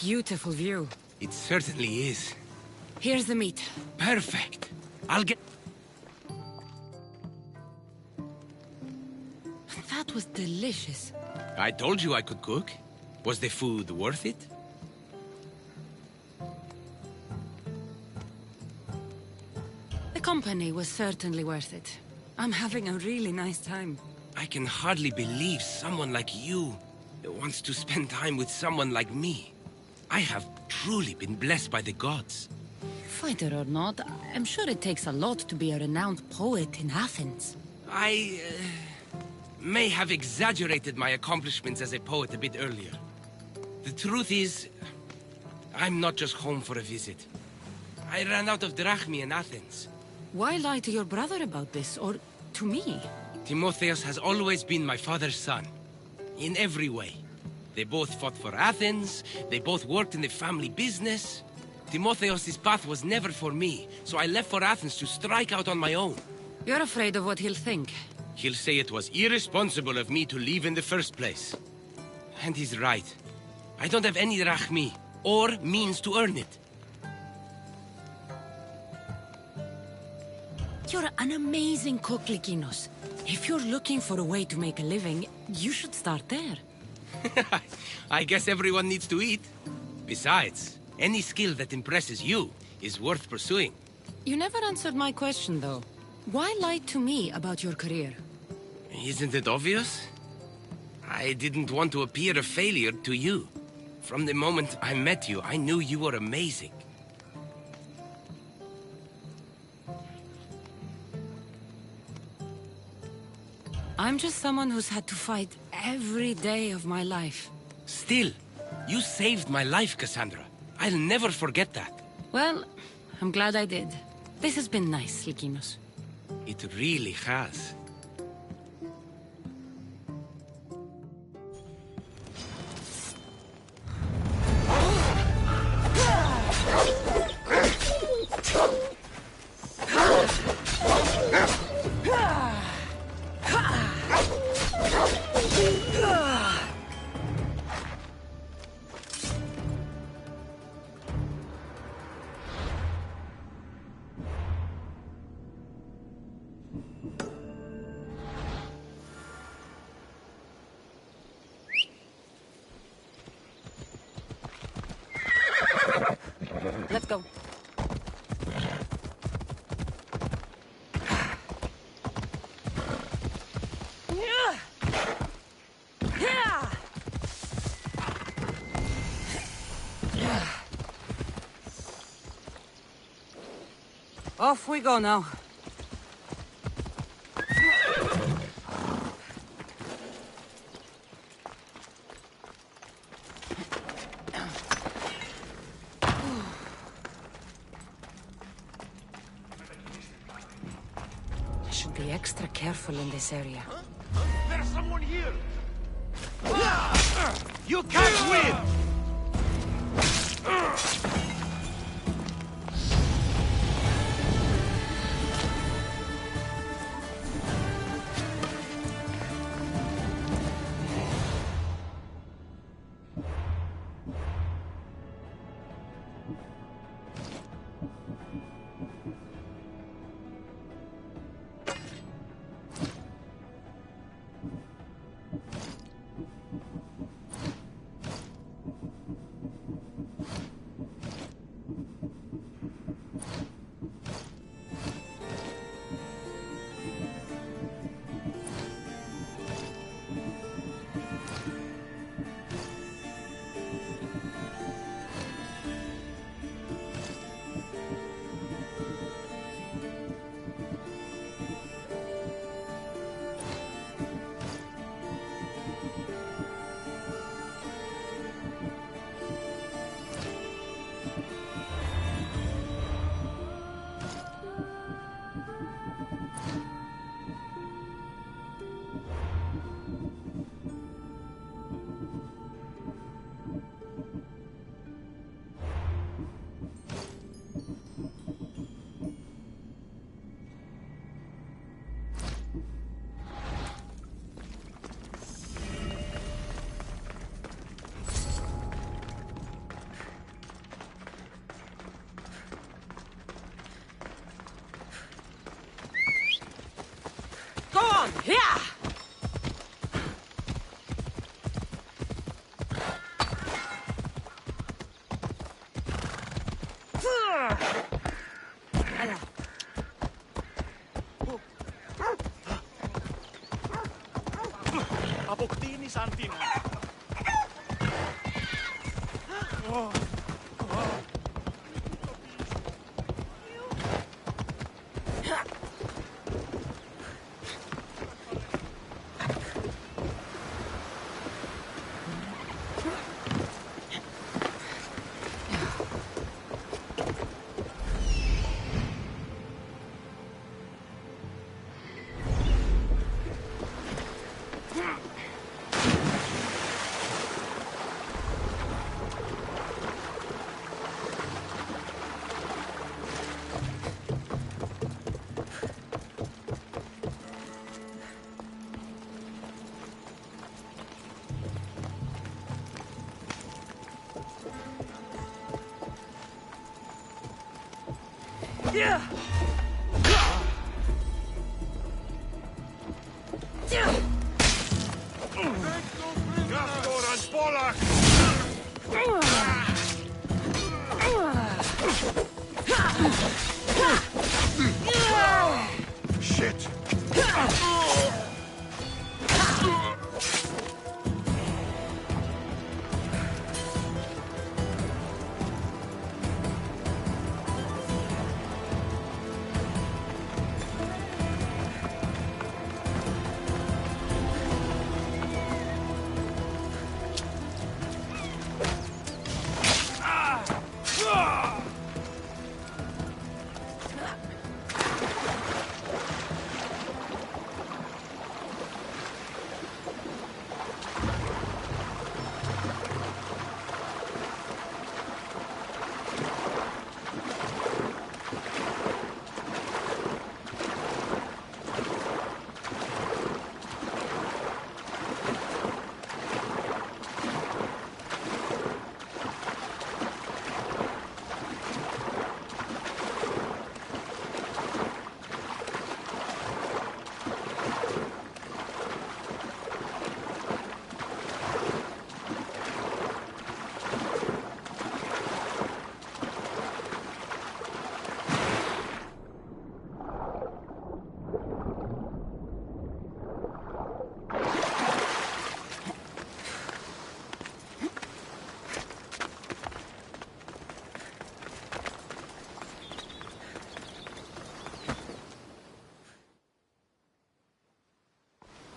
beautiful view. It certainly is. Here's the meat. Perfect. I'll get... That was delicious. I told you I could cook. Was the food worth it? The company was certainly worth it. I'm having a really nice time. I can hardly believe someone like you wants to spend time with someone like me. I have truly been blessed by the gods. Fighter or not, I'm sure it takes a lot to be a renowned poet in Athens. I may have exaggerated my accomplishments as a poet a bit earlier. The truth is, I'm not just home for a visit. I ran out of drachmi in Athens. Why lie to your brother about this, or to me? Timotheus has always been my father's son. In every way. They both fought for Athens, they both worked in the family business. Timotheus' path was never for me, so I left for Athens to strike out on my own. You're afraid of what he'll think. He'll say it was irresponsible of me to leave in the first place. And he's right. I don't have any drachmi, or means to earn it. You're an amazing cook, Lykinos. If you're looking for a way to make a living, you should start there. I guess everyone needs to eat. Besides, any skill that impresses you is worth pursuing. You never answered my question, though. Why lie to me about your career? Isn't it obvious? I didn't want to appear a failure to you. From the moment I met you, I knew you were amazing. I'm just someone who's had to fight every day of my life. Still, you saved my life, Cassandra. I'll never forget that. Well, I'm glad I did. This has been nice, Lykinos. It really has. Let's go. Off we go now. Should be extra careful in this area. There's someone here! You can't win! Yeah! Αποκτήνεις Αντίνα. Yeah! Gastor and Polak! Shit!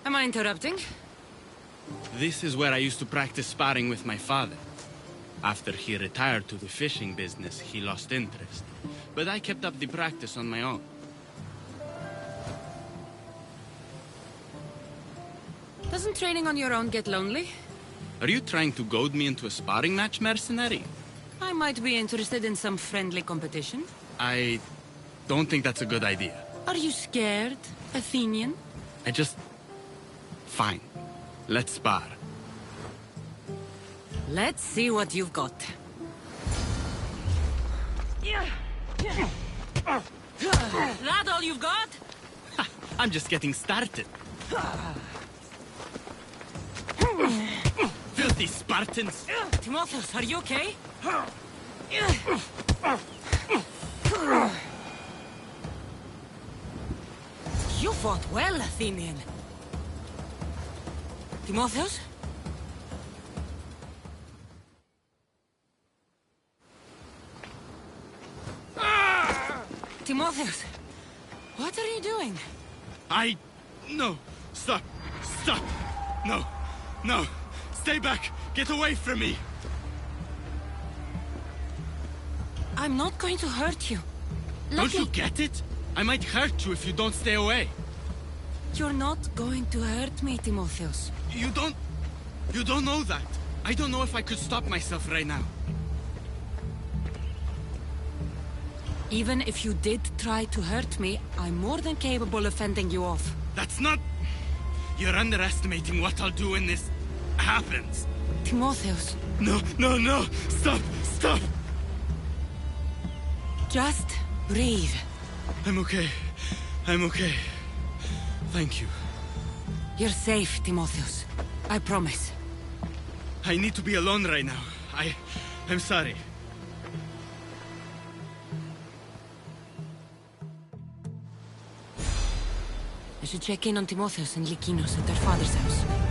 Am I interrupting? This is where I used to practice sparring with my father. After he retired to the fishing business, he lost interest. But I kept up the practice on my own. Doesn't training on your own get lonely? Are you trying to goad me into a sparring match, mercenary? I might be interested in some friendly competition. I don't think that's a good idea. Are you scared, Athenian? I just... Fine. Let's spar. Let's see what you've got. That all you've got? I'm just getting started. Filthy Spartans! Timotheus, are you okay? You fought well, Athenian. Timotheus? Timotheus, what are you doing? No! Stop! Stop! No! No! Stay back! Get away from me! I'm not going to hurt you. Don't you get it? I might hurt you if you don't stay away. You're not going to hurt me, Timotheus. You don't know that. I don't know if I could stop myself right now. Even if you did try to hurt me, I'm more than capable of fending you off. That's not... You're underestimating what I'll do when this happens. Timotheus. No, no, no! Stop! Stop! Just breathe. I'm okay. I'm okay. Thank you. You're safe, Timotheus. I promise. I need to be alone right now. I'm sorry. I should check in on Timotheus and Likinos at their father's house.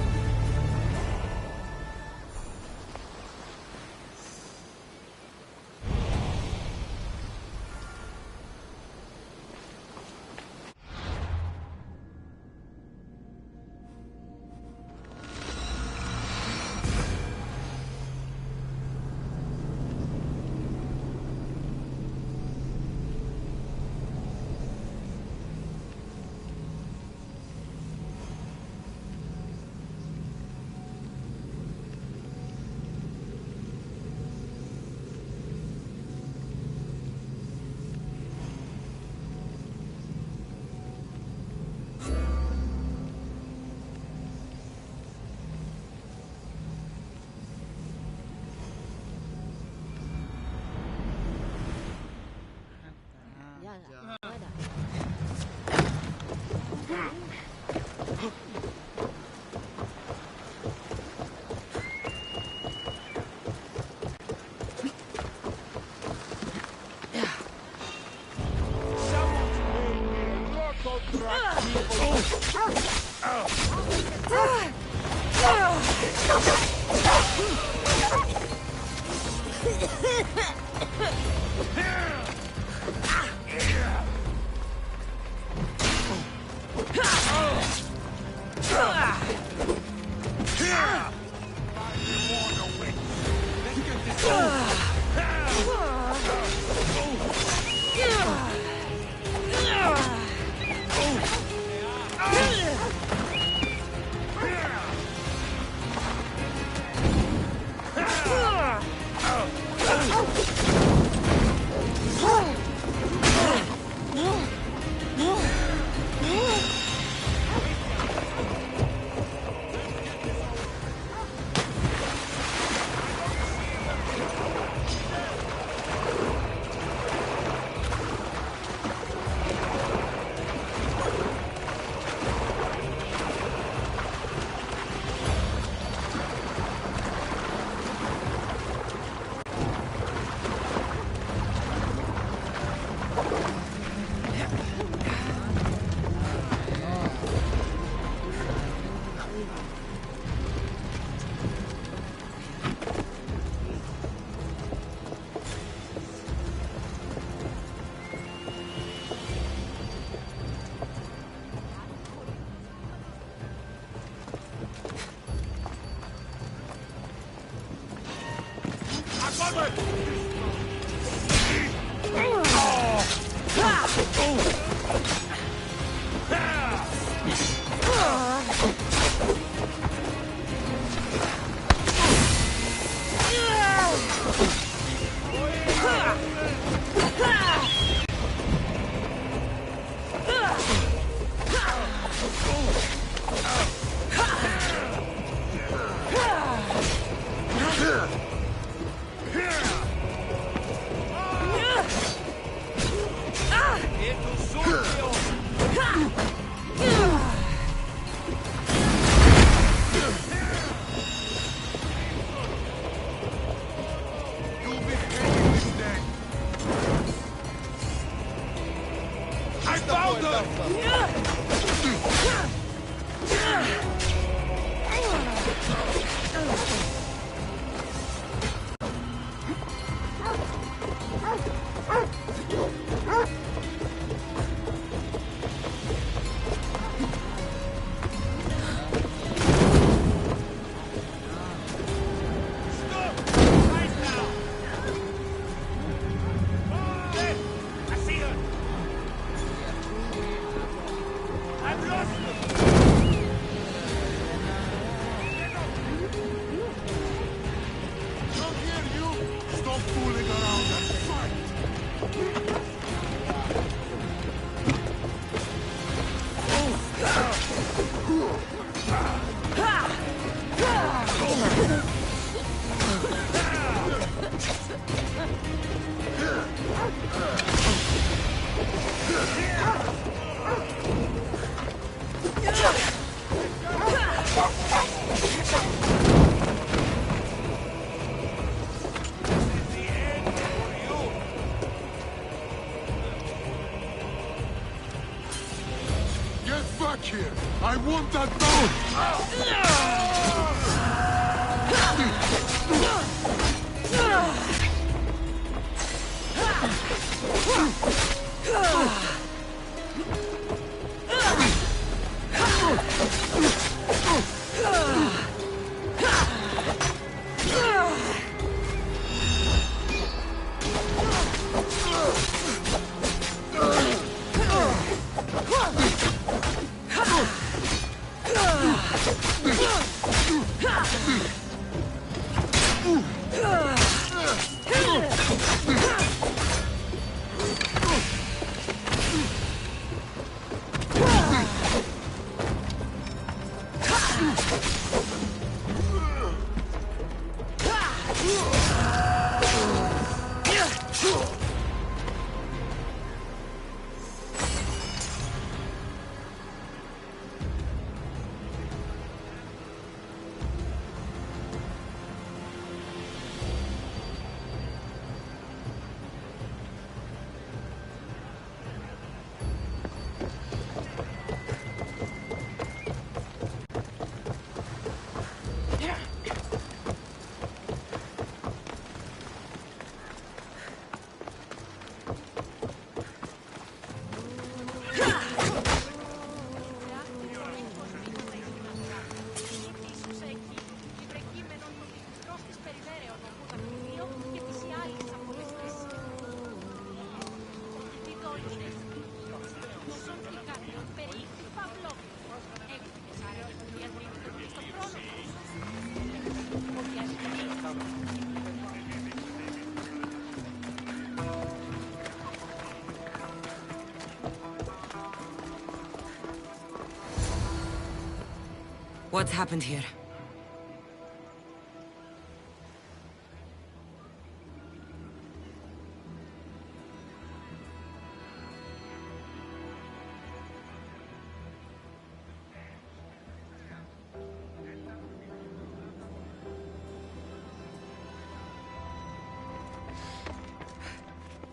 What's happened here?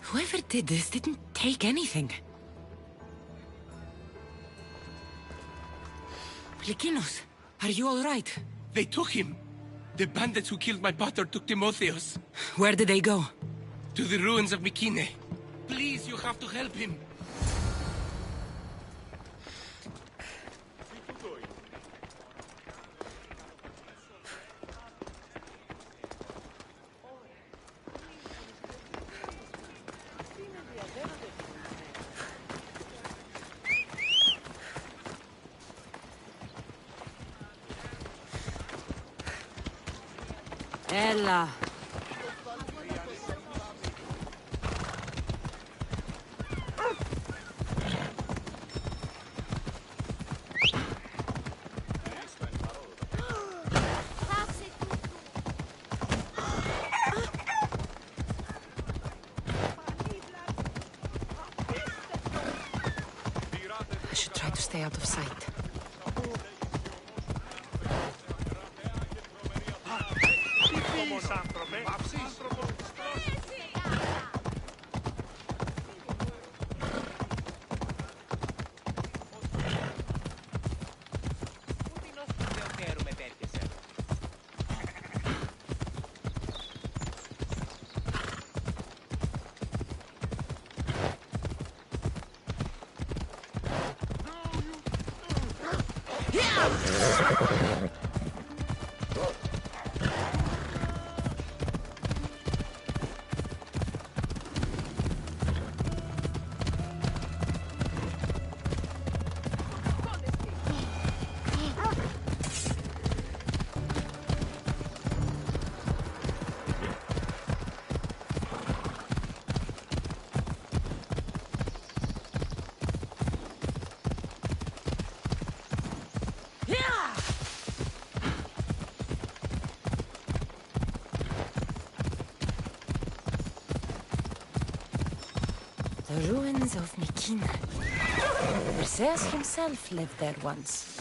Whoever did this didn't take anything. Likinos, are you all right? They took him. The bandits who killed my pater took Timotheos. Where did they go? To the ruins of Mykine. Please, you have to help him. Ella. I should try to stay out of sight. The ruins of Mykine. Perseus himself lived there once.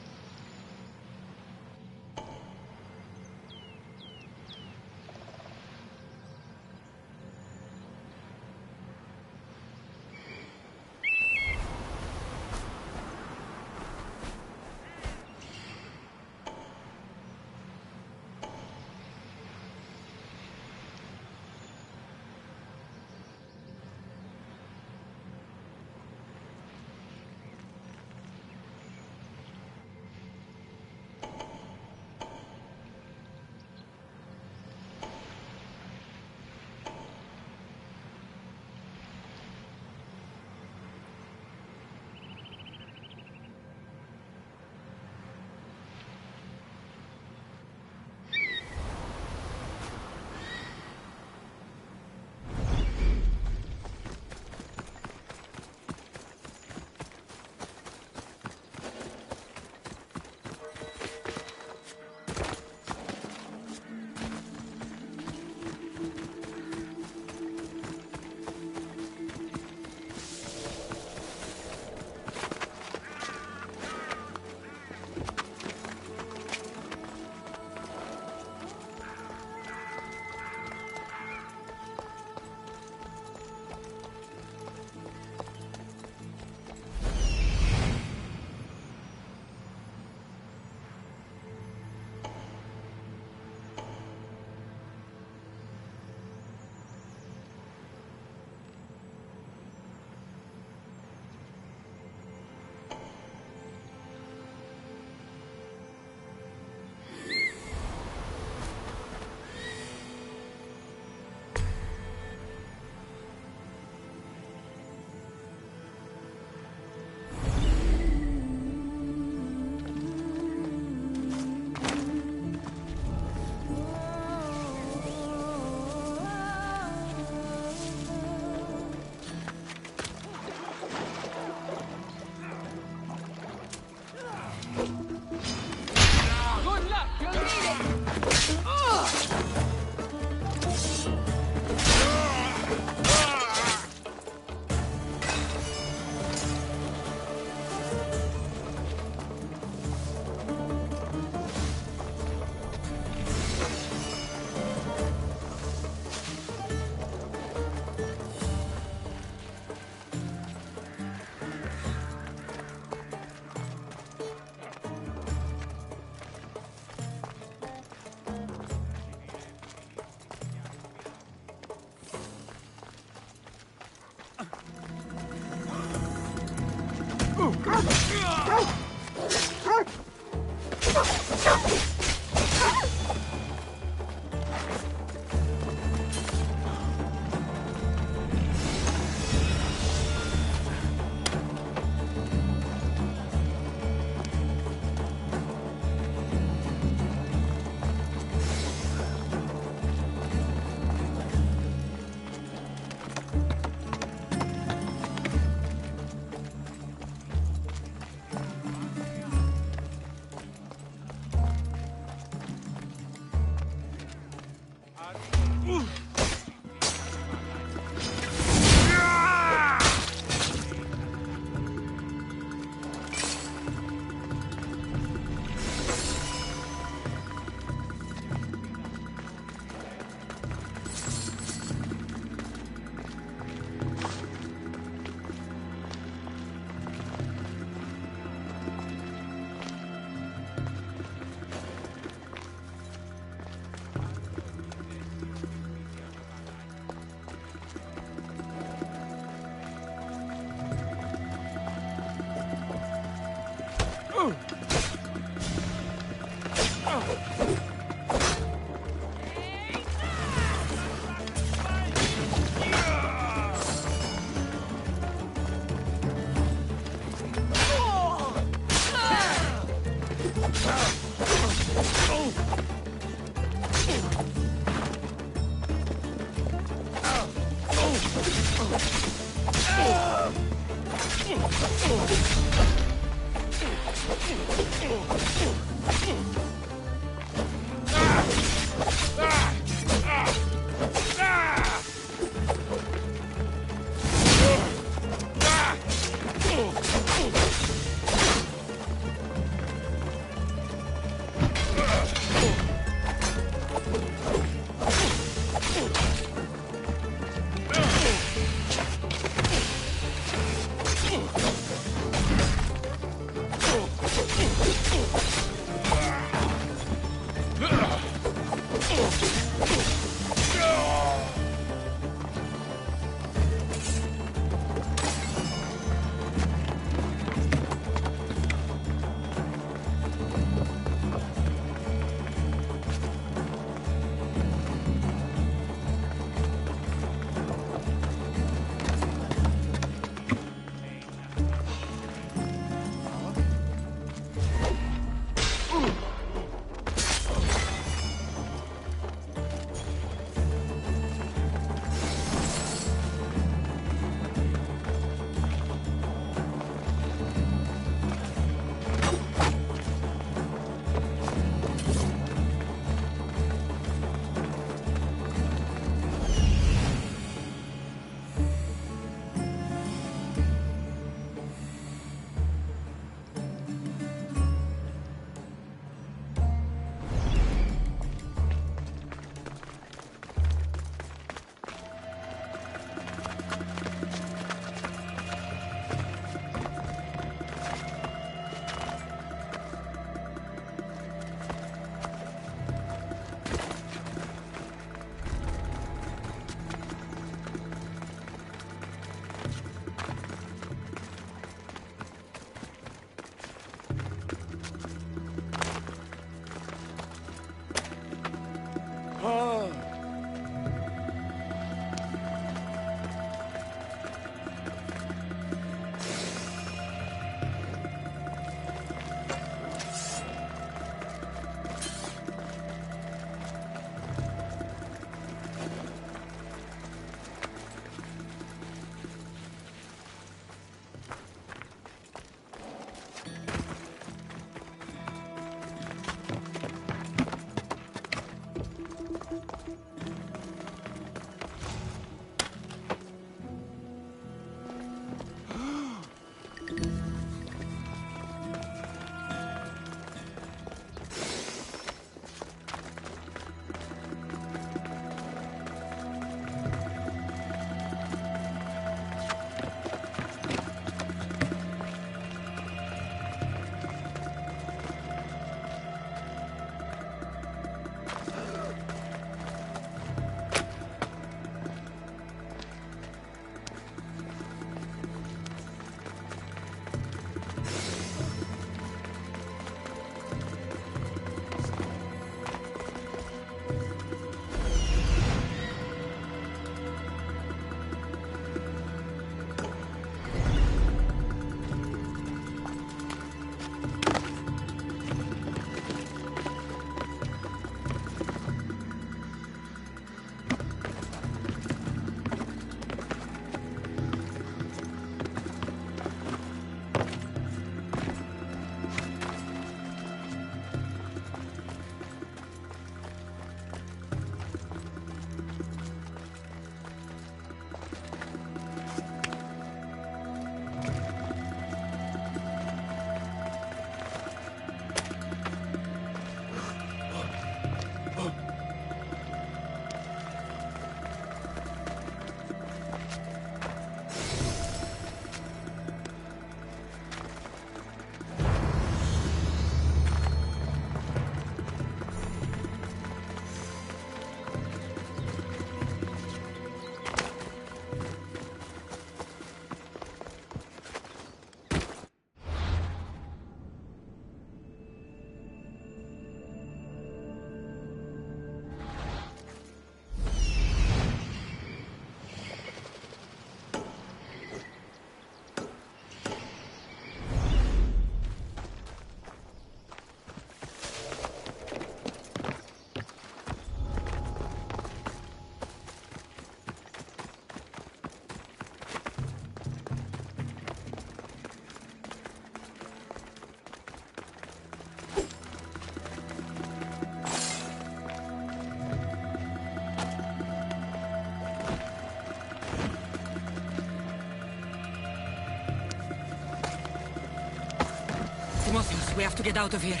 Timotheus, we have to get out of here.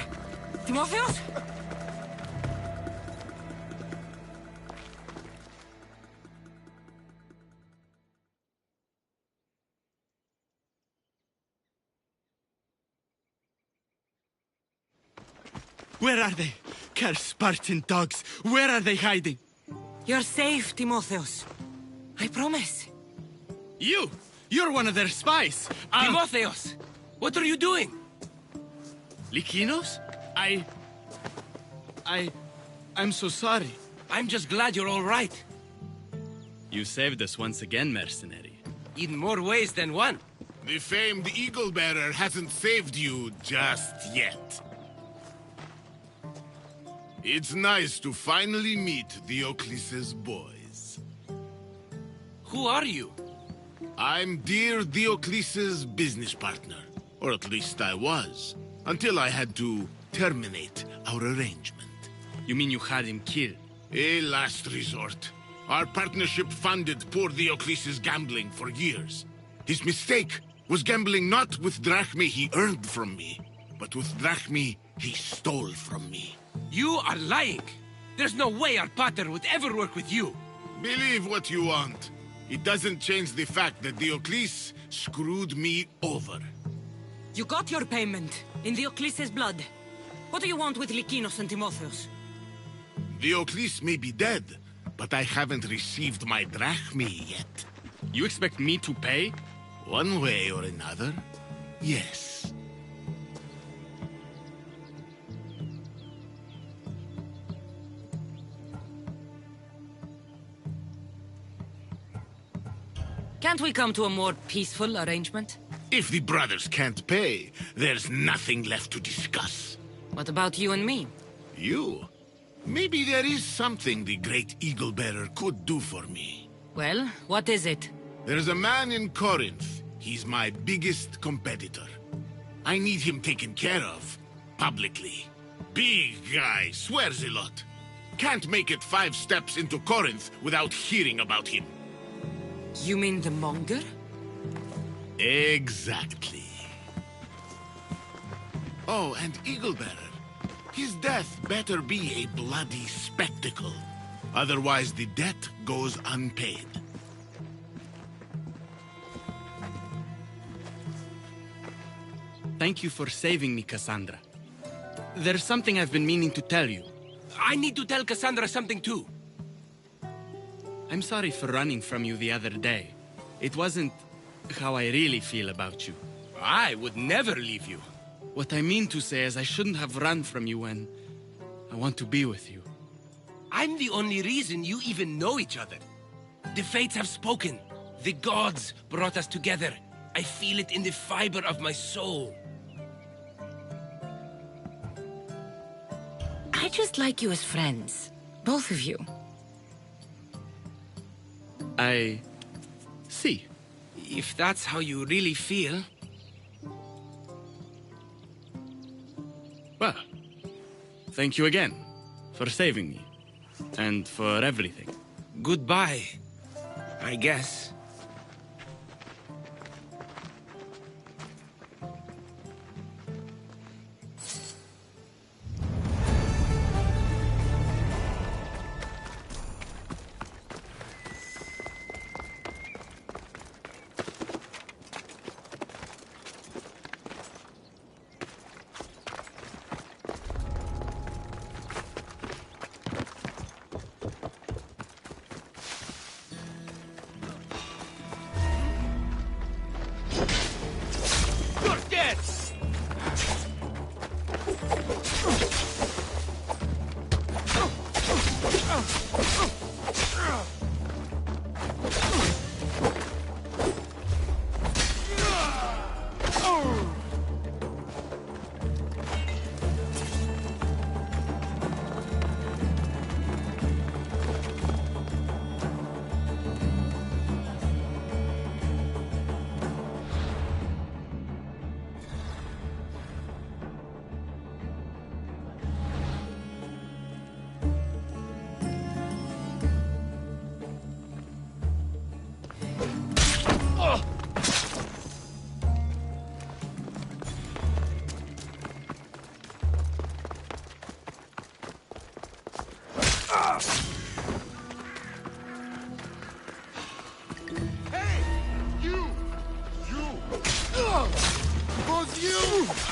Timotheus? Where are they? Cursed Spartan dogs! Where are they hiding? You're safe, Timotheus. I promise. You're one of their spies! Timotheus! What are you doing? Lykinos? I'm so sorry. I'm just glad you're all right. You saved us once again, mercenary. In more ways than one. The famed Eagle Bearer hasn't saved you just yet. It's nice to finally meet Diocles' boys. Who are you? I'm dear Diocles' business partner. Or at least I was. Until I had to terminate our arrangement. You mean you had him killed? A last resort. Our partnership funded poor Diocles' gambling for years. His mistake was gambling not with drachmae he earned from me, but with drachmae he stole from me. You are lying. There's no way our pater would ever work with you. Believe what you want. It doesn't change the fact that Diocles screwed me over. You got your payment, in Diocles' blood. What do you want with Lykinos and Timotheus? Diocles may be dead, but I haven't received my drachmae yet. You expect me to pay? One way or another, yes. Can't we come to a more peaceful arrangement? If the brothers can't pay, there's nothing left to discuss. What about you and me? You? Maybe there is something the great Eagle Bearer could do for me. Well, what is it? There's a man in Corinth. He's my biggest competitor. I need him taken care of, publicly. Big guy, swears a lot. Can't make it 5 steps into Corinth without hearing about him. You mean the monger? Exactly. Oh, and Eagle Bearer. His death better be a bloody spectacle. Otherwise, the debt goes unpaid. Thank you for saving me, Cassandra. There's something I've been meaning to tell you. I need to tell Cassandra something too. I'm sorry for running from you the other day. It wasn't how I really feel about you. I would never leave you. What I mean to say is I shouldn't have run from you when I want to be with you. I'm the only reason you even know each other. The fates have spoken. The gods brought us together. I feel it in the fiber of my soul. I just like you as friends. Both of you. I see. If that's how you really feel... Well, thank you again for saving me. And for everything. Goodbye, I guess.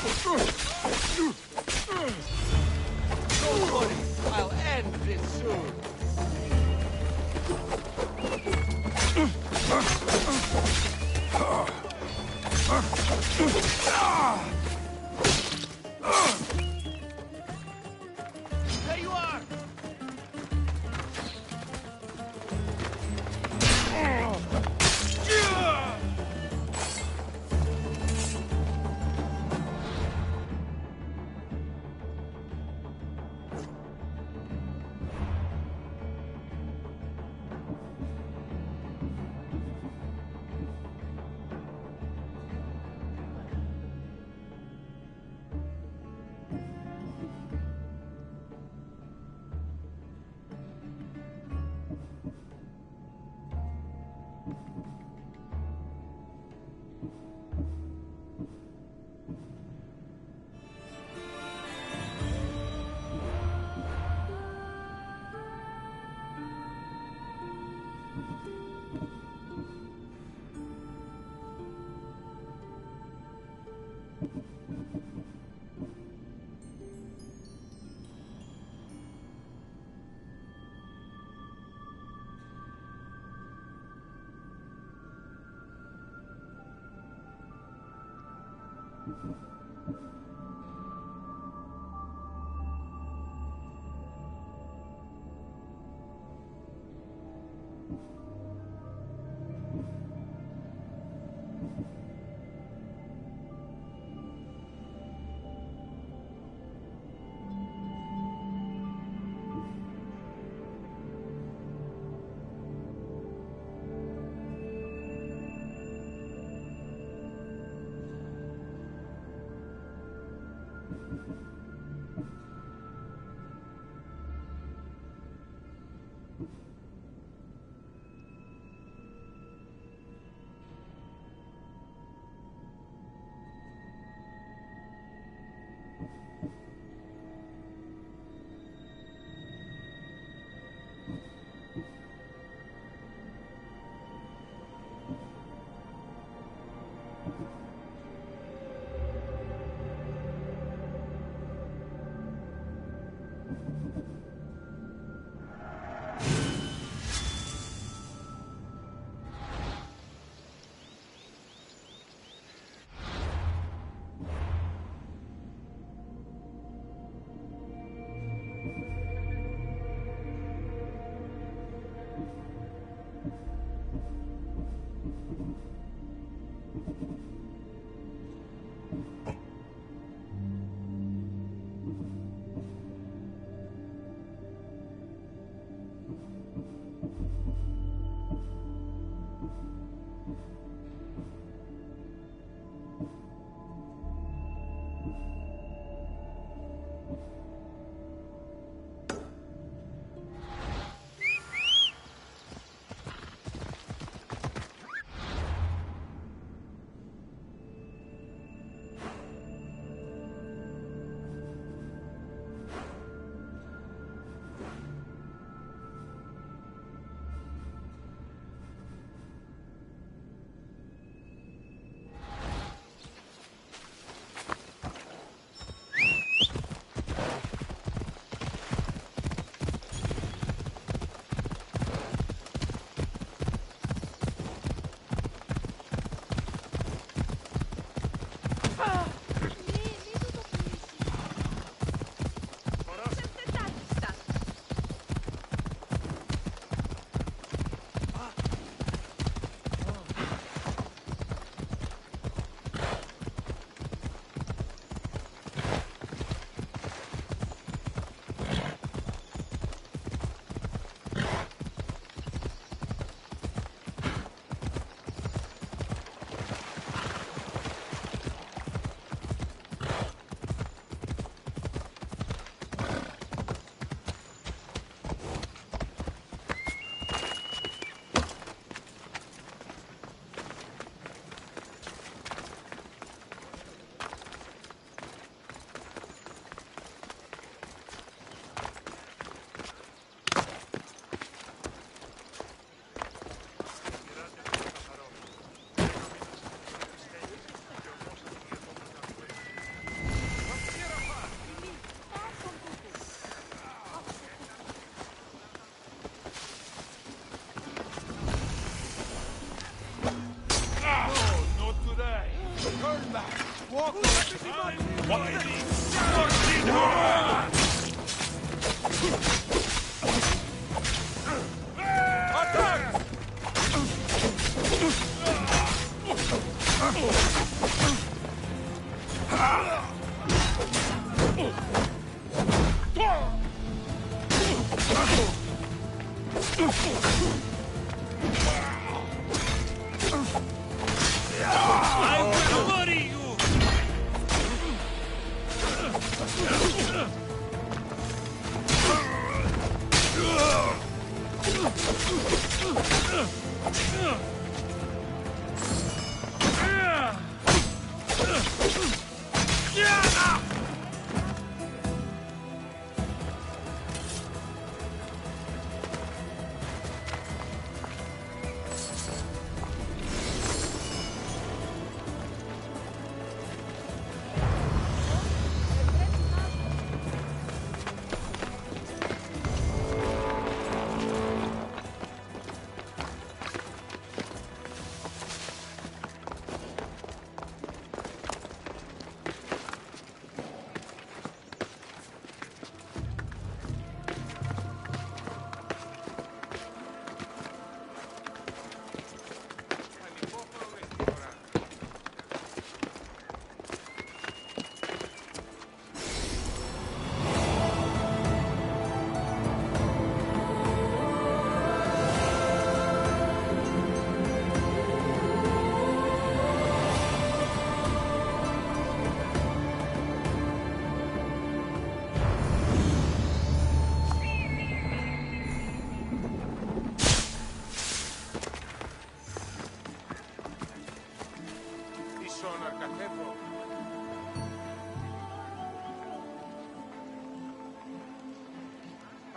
Don't worry, I'll end this soon. There you are!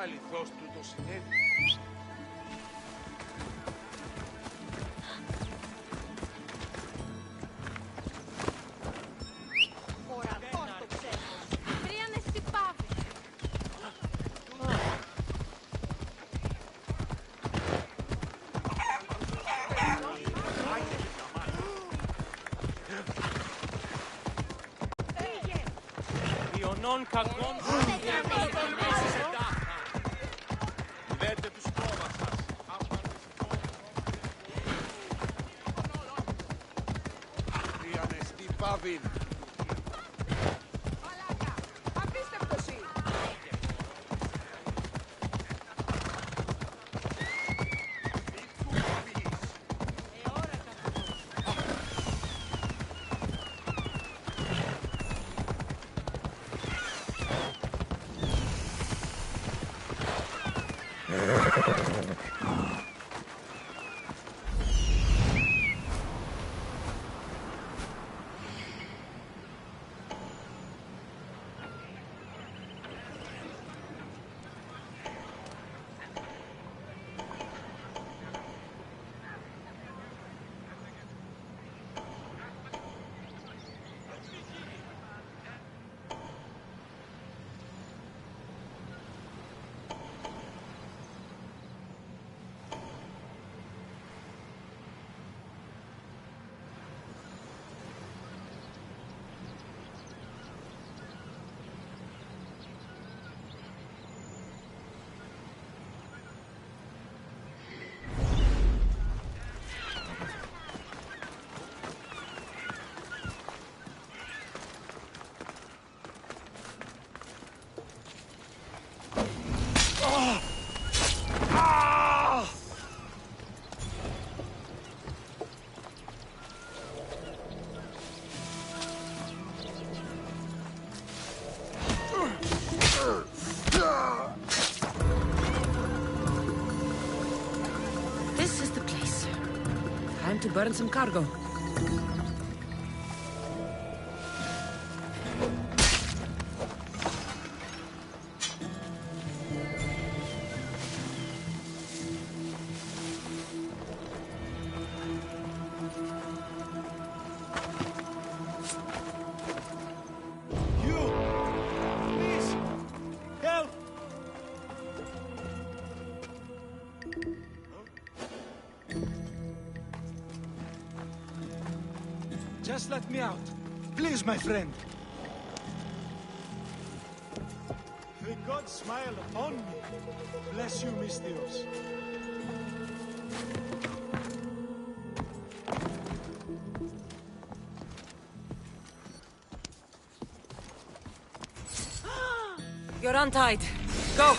Αληθώς του το συνέβη. Ιωνών κακών Δέτε τους κόμμα σας. Διανεστή Πάβιν. Απίστευτος είναι. This is the place. Time to burn some cargo. Just let me out. Please, my friend. The gods smile upon me. Bless you, Mystios. You're untied. Go!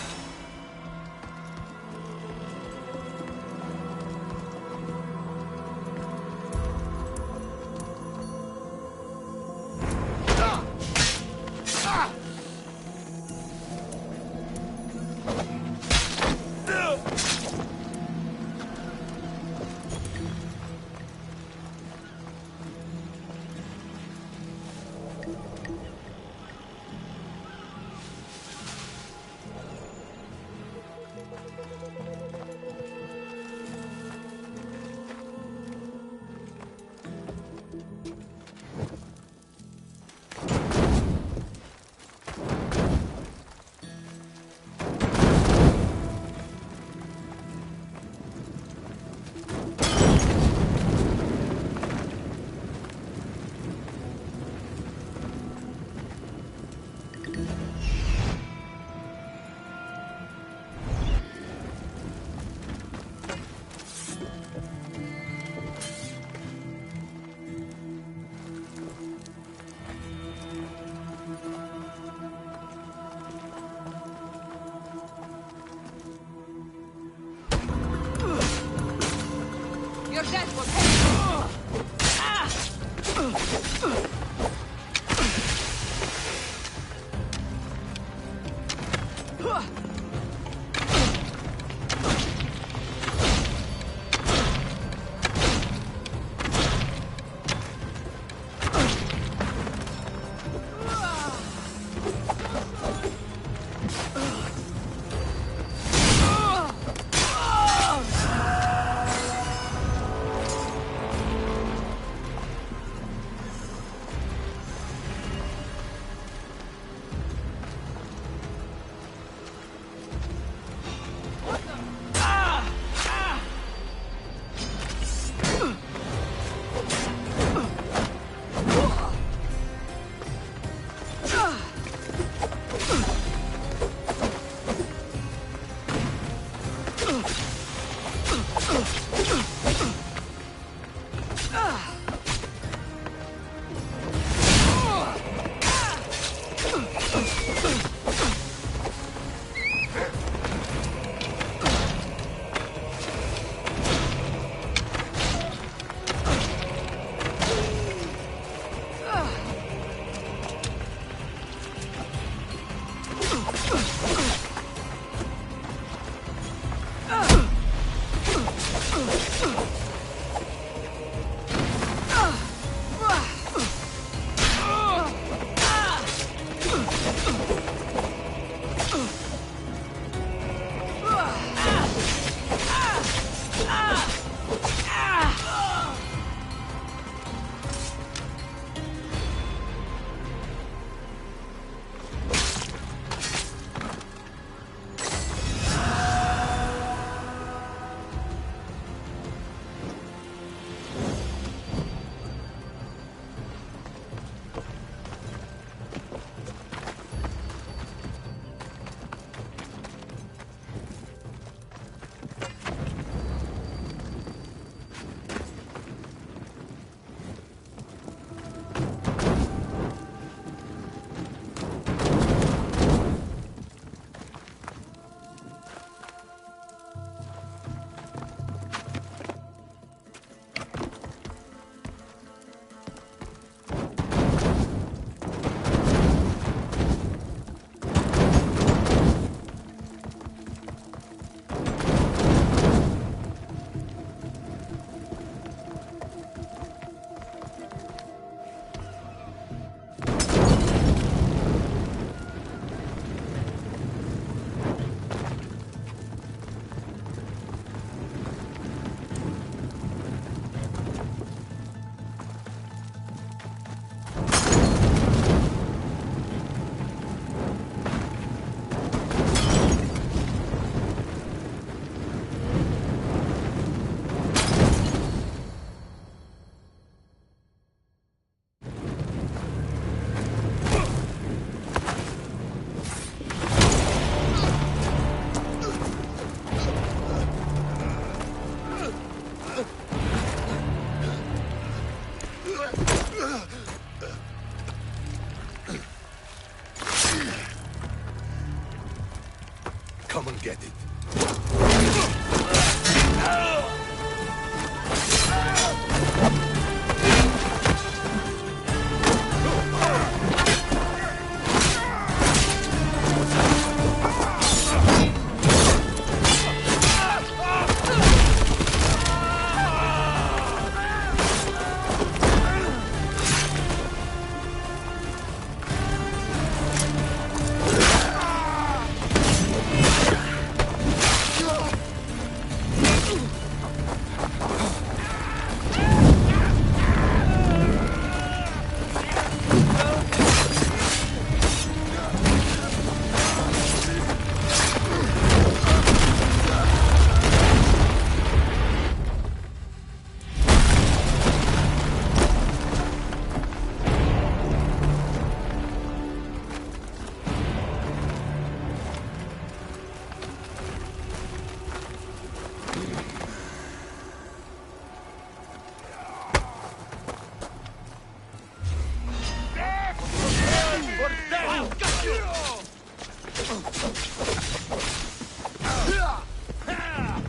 Your death was heavy.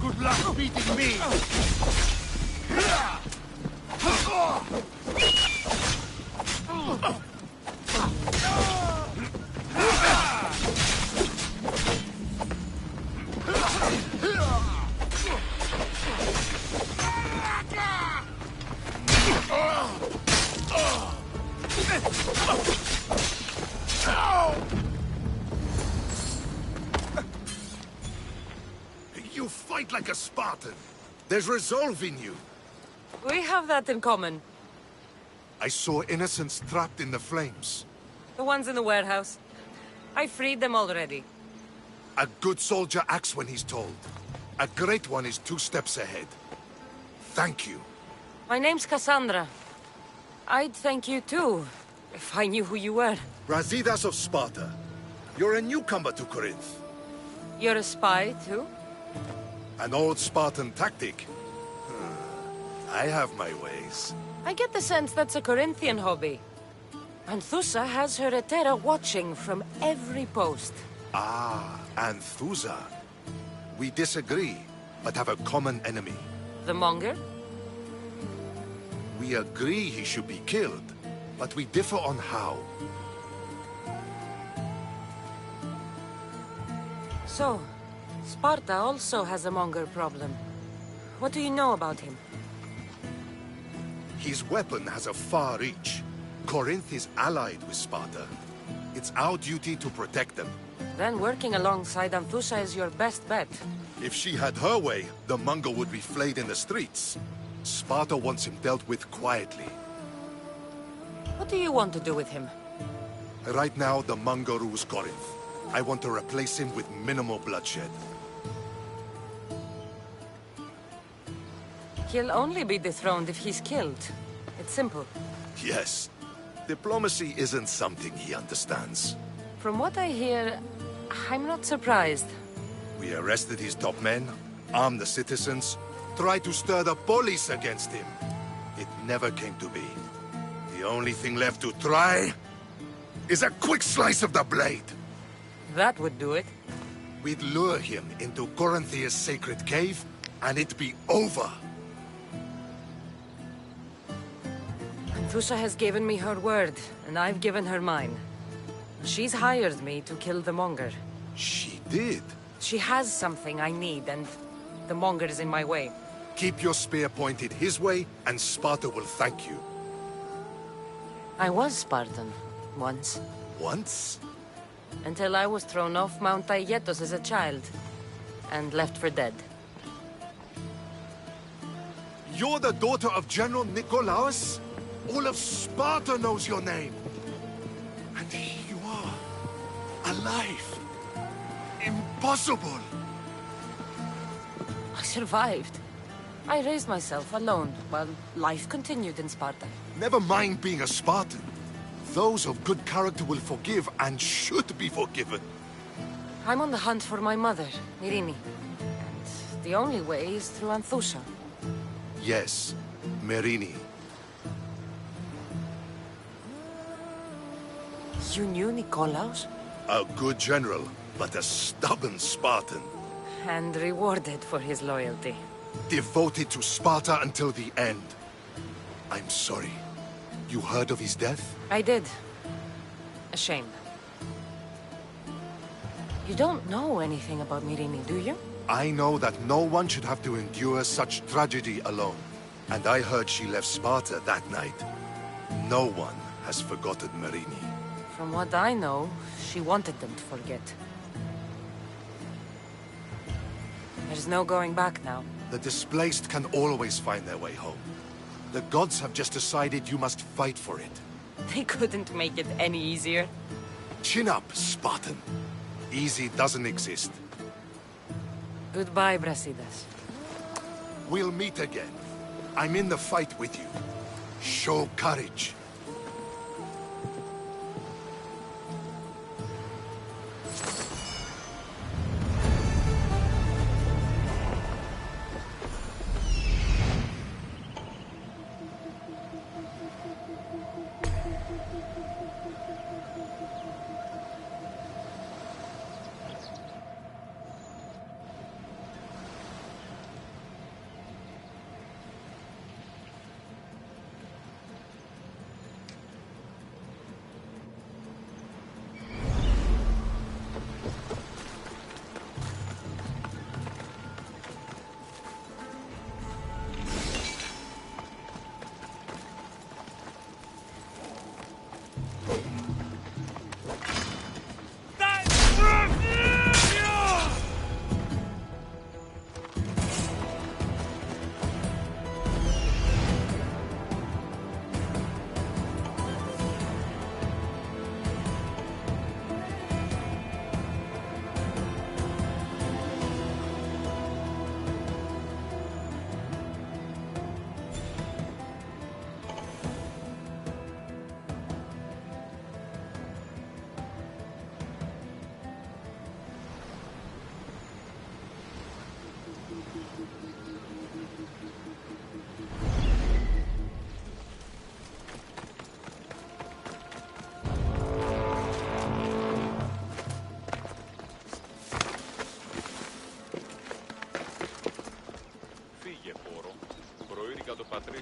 Good luck beating me! You fight like a Spartan. There's resolve in you. We have that in common. I saw innocents trapped in the flames. The ones in the warehouse. I freed them already. A good soldier acts when he's told. A great one is 2 steps ahead. Thank you. My name's Cassandra. I'd thank you too, if I knew who you were. Brasidas of Sparta. You're a newcomer to Corinth. You're a spy too? An old Spartan tactic. I have my ways. I get the sense that's a Corinthian hobby. Anthusa has her Etera watching from every post. Ah, Anthusa. We disagree, but have a common enemy. The Monger? We agree he should be killed, but we differ on how. So, Sparta also has a Monger problem. What do you know about him? His weapon has a far reach. Corinth is allied with Sparta. It's our duty to protect them. Then working alongside Anthusa is your best bet. If she had her way, the Mongol would be flayed in the streets. Sparta wants him dealt with quietly. What do you want to do with him? Right now, the Mongol rules Corinth. I want to replace him with minimal bloodshed. He'll only be dethroned if he's killed. It's simple. Yes. Diplomacy isn't something he understands. From what I hear, I'm not surprised. We arrested his top men, armed the citizens, tried to stir the police against him. It never came to be. The only thing left to try is a quick slice of the blade. That would do it. We'd lure him into Corinthia's sacred cave, and it'd be over. Anthusa has given me her word, and I've given her mine. She's hired me to kill the Monger. She did. She has something I need, and the Monger is in my way. Keep your spear pointed his way, and Sparta will thank you. I was Spartan, once. Once? Until I was thrown off Mount Aietos as a child, and left for dead. You're the daughter of General Nikolaos? All of Sparta knows your name. And here you are, alive. Impossible. I survived. I raised myself alone, while life continued in Sparta. Never mind being a Spartan. Those of good character will forgive and should be forgiven. I'm on the hunt for my mother, Myrini. And the only way is through Anthusa. Yes, Myrini. You knew Nikolaos? A good general, but a stubborn Spartan. and rewarded for his loyalty. Devoted to Sparta until the end. I'm sorry. You heard of his death? I did. A shame. You don't know anything about Myrrine, do you? I know that no one should have to endure such tragedy alone. And I heard she left Sparta that night. No one has forgotten Myrrine. From what I know, she wanted them to forget. There's no going back now. The displaced can always find their way home. The gods have just decided you must fight for it. They couldn't make it any easier. Chin up, Spartan. Easy doesn't exist. Goodbye, Brasidas. We'll meet again. I'm in the fight with you. Show courage.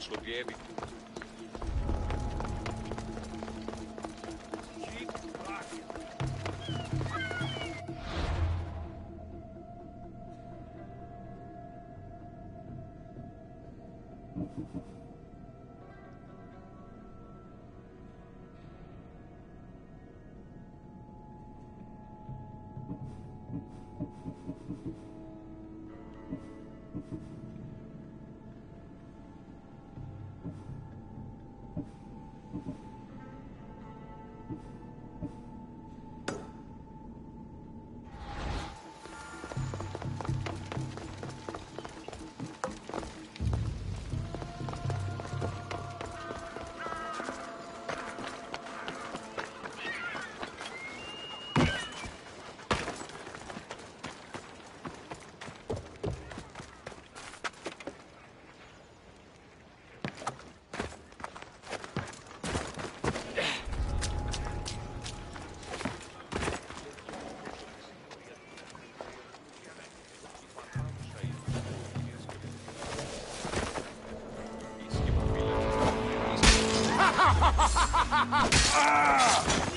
στο γέρι του.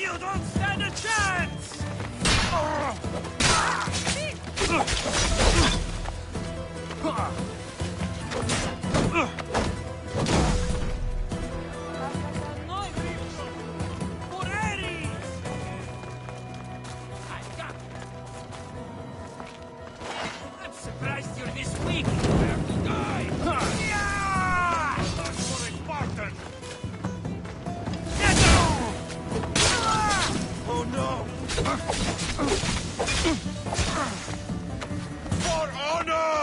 You don't stand a chance! I'm surprised you're this weak. Prepare to die! Yeah! Not for a Spartan! Oh no! For honor!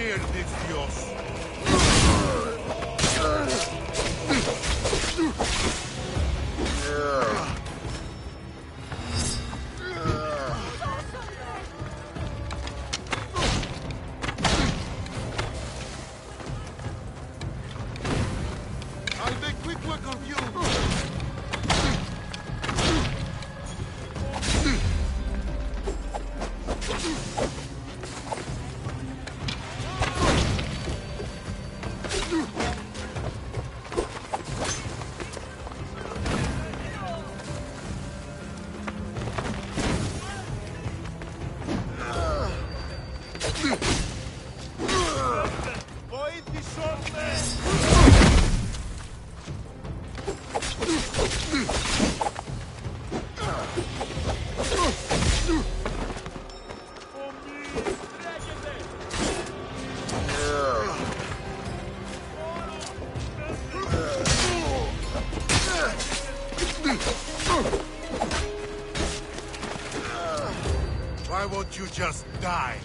Pierdes Dios. I'll make quick work of you. Why won't you just die?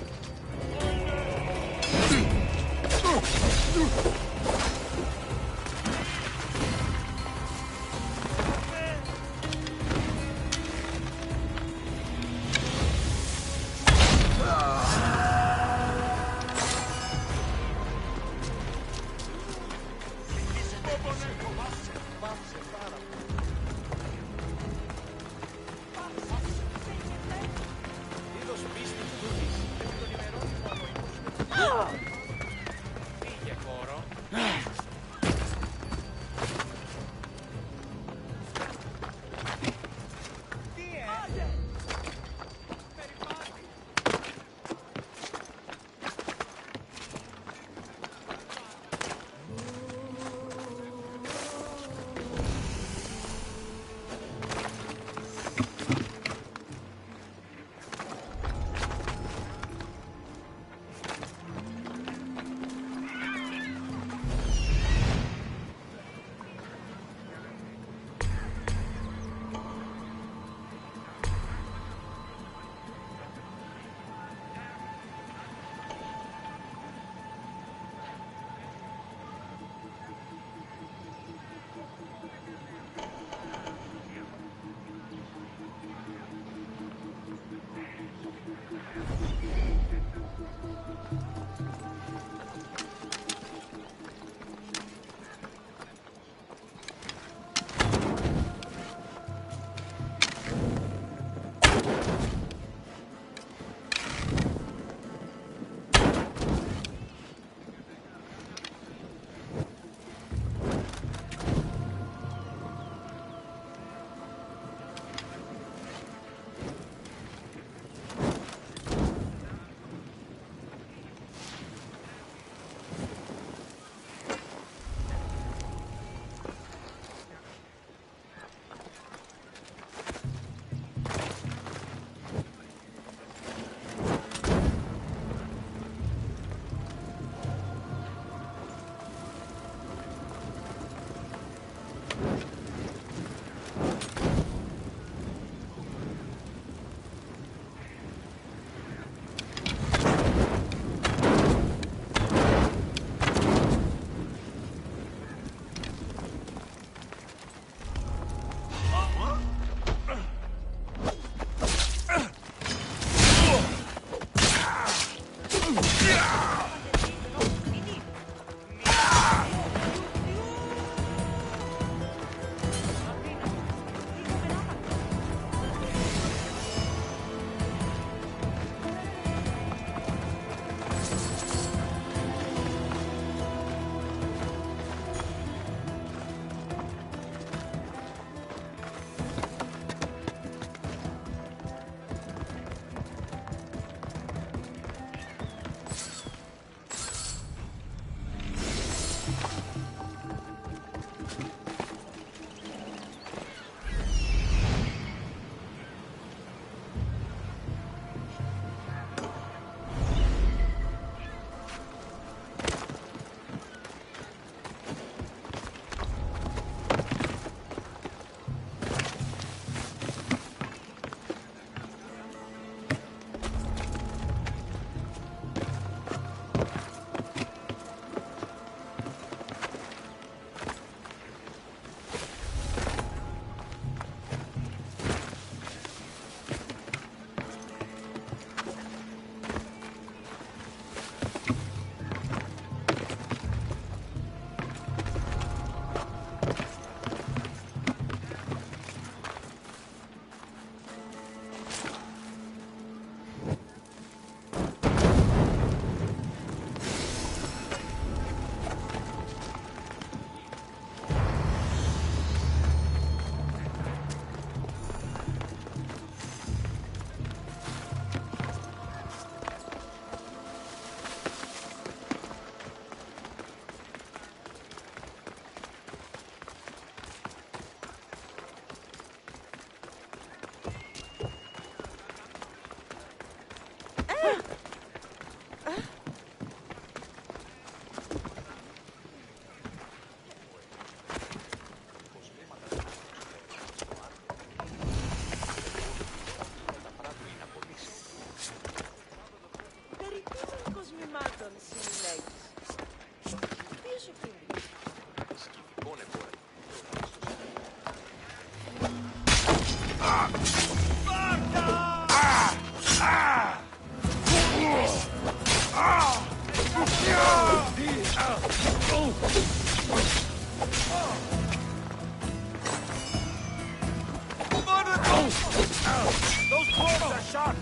shot!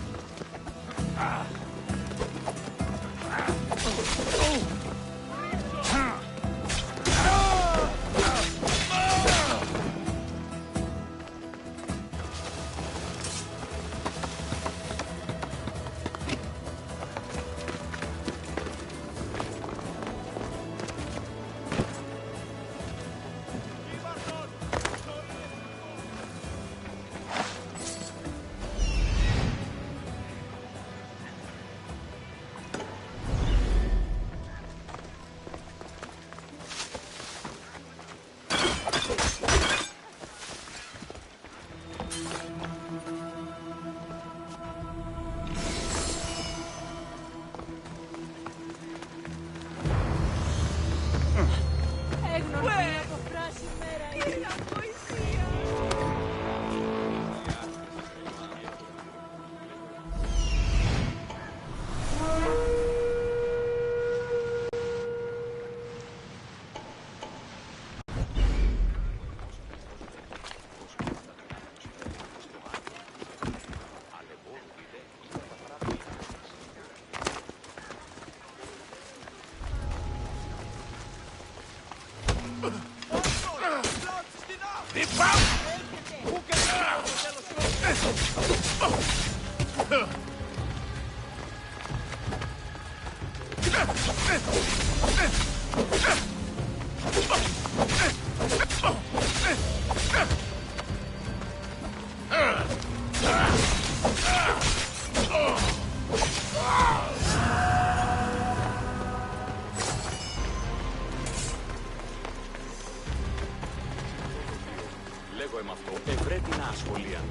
Λέγω εμ' αυτό, ευρέτηνα ασχολία.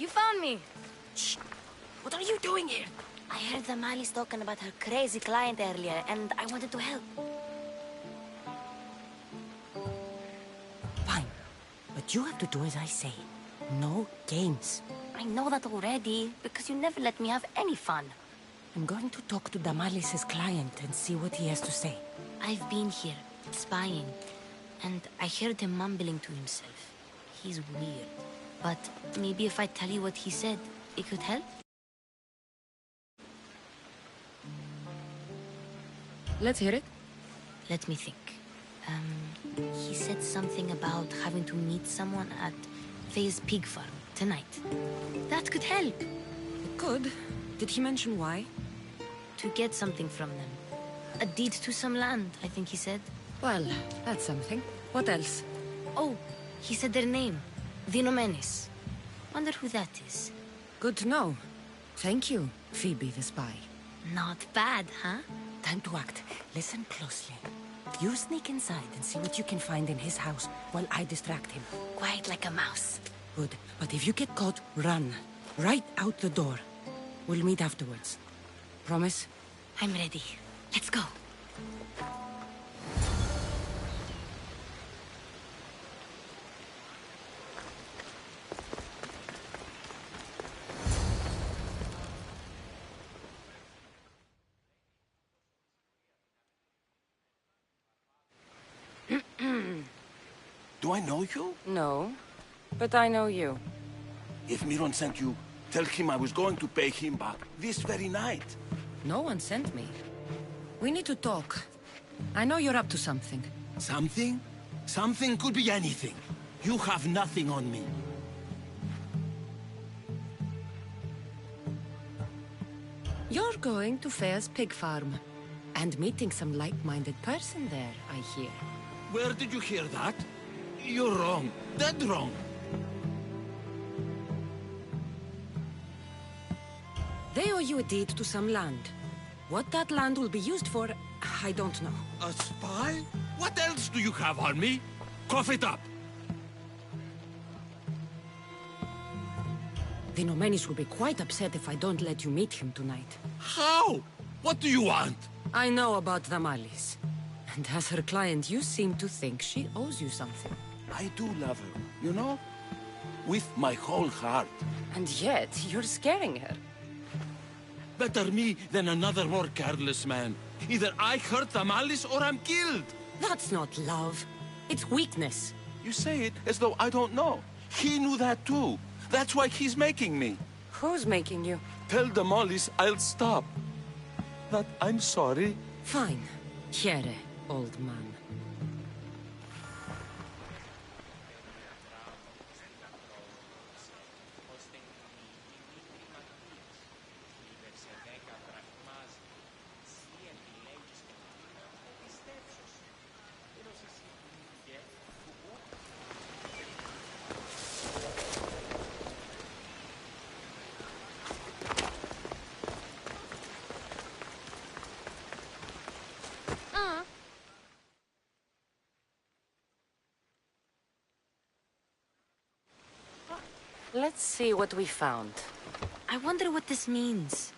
You found me! Shh! What are you doing here? I heard the Mali's talking about her crazy client earlier, and I wanted to help. Fine. But you have to do as I say. No games. I know that already, because you never let me have any fun. I'm going to talk to Damalis's client and see what he has to say. I've been here, spying, and I heard him mumbling to himself. He's weird. But maybe if I tell you what he said, it could help? Let's hear it. Let me think. He said something about having to meet someone at Faye's pig farm tonight. That could help. It could. Did he mention why? To get something from them. A deed to some land, I think he said. Well, that's something. What else? Oh, he said their name. Vinomenes. Wonder who that is. Good to know. Thank you, Phoebe the spy. Not bad, huh? Time to act. Listen closely. You sneak inside and see what you can find in his house while I distract him. Quiet like a mouse. Good. But if you get caught, run. Right out the door. We'll meet afterwards. Promise? I'm ready. Let's go. Do I know you? No, but I know you. If Miron sent you, tell him I was going to pay him back this very night. No one sent me. We need to talk. I know you're up to something. Something? Something could be anything. You have nothing on me. You're going to Faye's pig farm. And meeting some like-minded person there, I hear. Where did you hear that? You're wrong. Dead wrong. They owe you a deed to some land. What that land will be used for, I don't know. A spy? What else do you have on me? Cough it up. The Nomenis will be quite upset if I don't let you meet him tonight. How? What do you want? I know about Damalis. And as her client, you seem to think she owes you something. I do love her, you know? With my whole heart. And yet, you're scaring her. Better me than another more careless man. Either I hurt Damalis or I'm killed. That's not love. It's weakness. You say it as though I don't know. He knew that too. That's why he's making me. Who's making you? Tell Damalis I'll stop. That I'm sorry. Fine. Here, old man. Let's see what we found. I wonder what this means.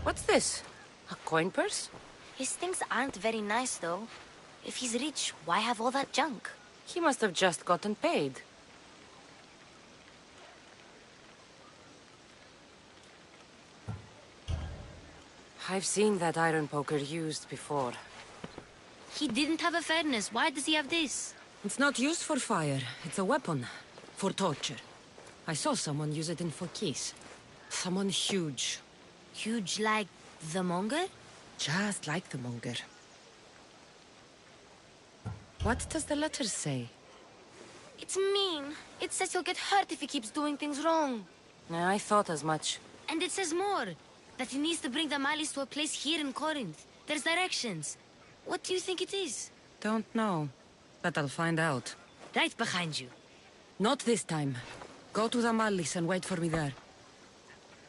What's this? A coin purse? His things aren't very nice, though. If he's rich, why have all that junk? He must have just gotten paid. I've seen that iron poker used before. He didn't have a furnace. Why does he have this? It's not used for fire. It's a weapon. For torture. I saw someone use it in Fokis. Someone huge. Huge like the monger? Just like the monger. What does the letter say? It's mean. It says he'll get hurt if he keeps doing things wrong. I thought as much. And it says more. That he needs to bring the Malis to a place here in Corinth. There's directions. What do you think it is? Don't know. But I'll find out. Right behind you. Not this time. Go to the Malis and wait for me there.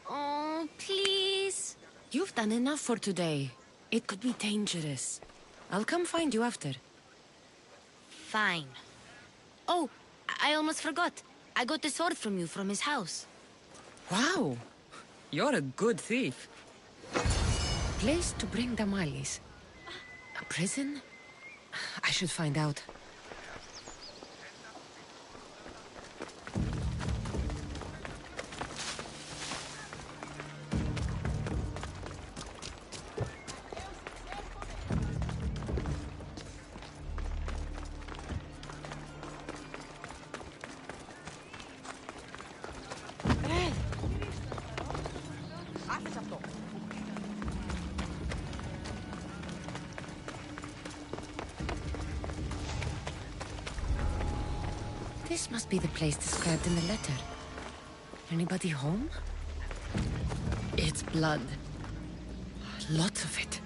Oh, please. You've done enough for today. It could be dangerous. I'll come find you after. Fine. Oh, I almost forgot. I got the sword from you from his house. Wow. You're a good thief. Place to bring the Malis. A prison? I should find out. This must be the place described in the letter. Anybody home? It's blood. Lots of it.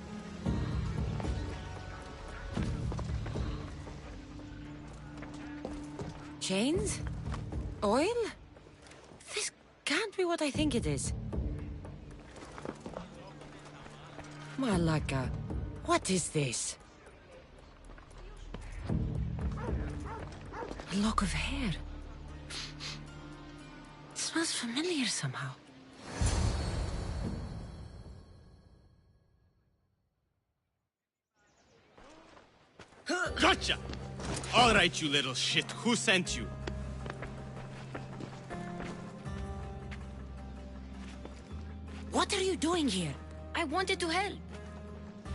Chains? Oil? This can't be what I think it is. Malaka, what is this? A lock of hair. It smells familiar somehow. Gotcha! All right, you little shit. Who sent you? What are you doing here? I wanted to help.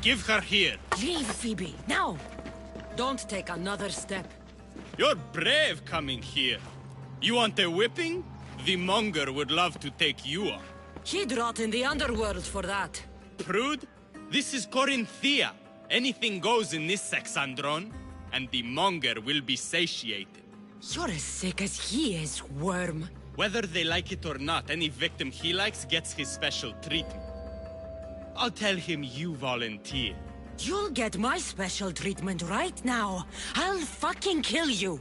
Give her here. Leave, Phoebe, now! Don't take another step. You're brave coming here. You want a whipping? The monger would love to take you on. He'd rot in the underworld for that. Prude, this is Corinthia. Anything goes in this Sexandron, and the monger will be satiated. You're as sick as he is, worm. Whether they like it or not, any victim he likes gets his special treatment. I'll tell him you volunteer. You'll get my special treatment right now. I'll fucking kill you.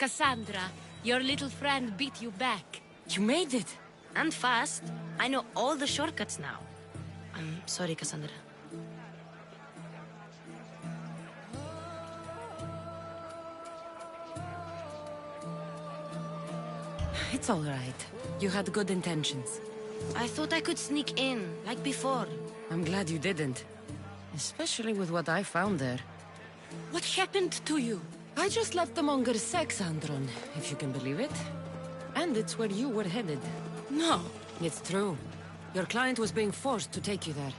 Cassandra, your little friend beat you back. You made it! And fast. I know all the shortcuts now. I'm sorry, Cassandra. It's all right. You had good intentions. I thought I could sneak in, like before. I'm glad you didn't. Especially with what I found there. What happened to you? I just left the monger's sex andron, if you can believe it. And it's where you were headed. No. It's true. Your client was being forced to take you there.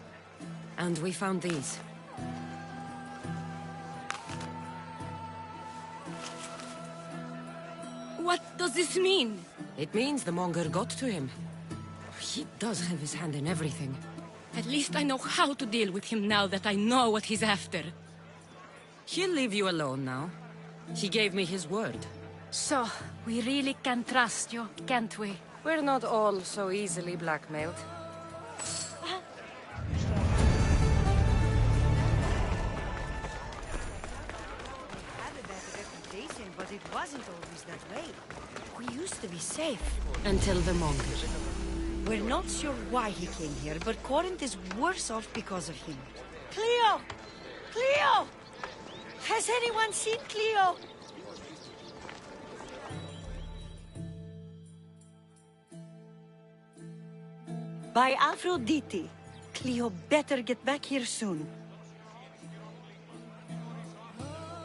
And we found these. What does this mean? It means the monger got to him. He does have his hand in everything. At least I know how to deal with him now that I know what he's after. He'll leave you alone now. He gave me his word. So, we really can trust you, can't we? We're not all so easily blackmailed. But it wasn't always that way. We used to be safe. Until the monger. We're not sure why he came here, but Corinth is worse off because of him. Cleo! Cleo! Has anyone seen Cleo? By Aphrodite. Cleo better get back here soon.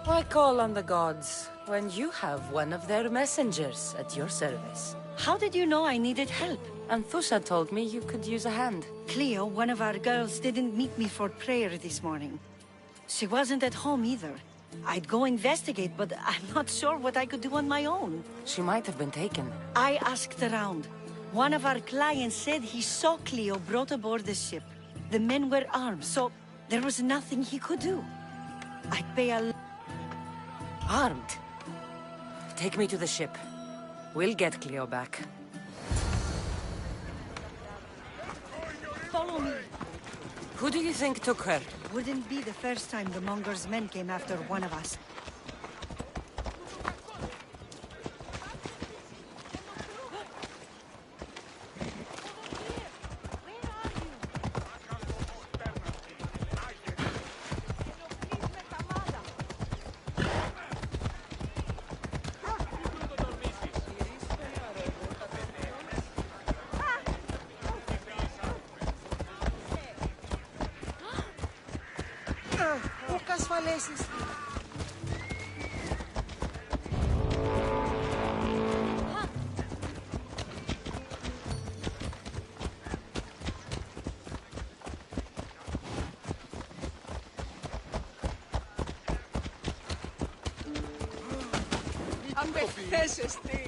Why call on the gods when you have one of their messengers at your service? How did you know I needed help? Anthusha told me you could use a hand. Cleo, one of our girls, didn't meet me for prayer this morning. She wasn't at home either. I'd go investigate, but I'm not sure what I could do on my own. She might have been taken. I asked around. One of our clients said he saw Cleo brought aboard the ship. The men were armed, so there was nothing he could do. I'd pay a... Armed? Take me to the ship. We'll get Cleo back. Follow me. Who do you think took her? Wouldn't be the first time the Monger's men came after one of us. Asfalesis. Αν με θέσες τι.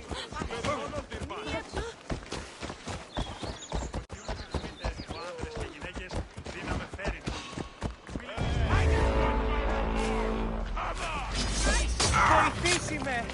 Βοηθήσιμε!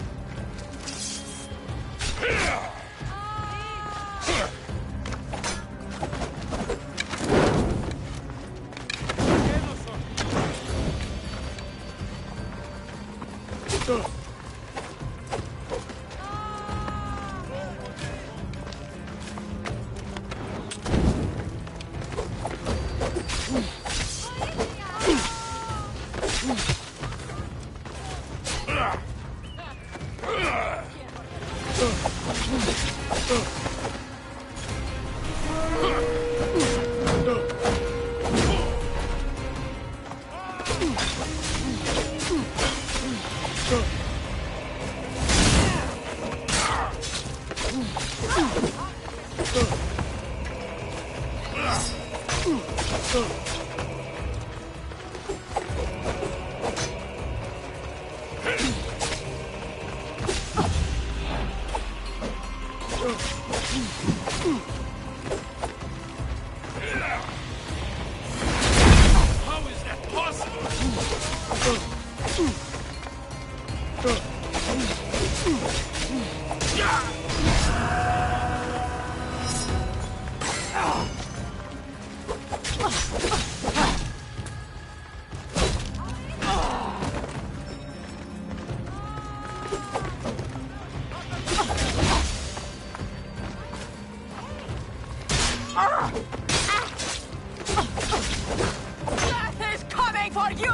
Death is coming for you!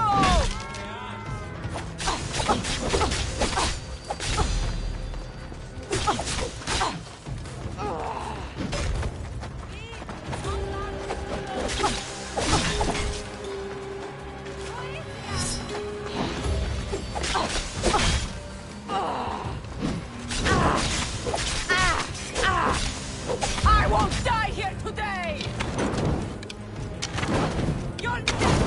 I won't die here today! You're dead!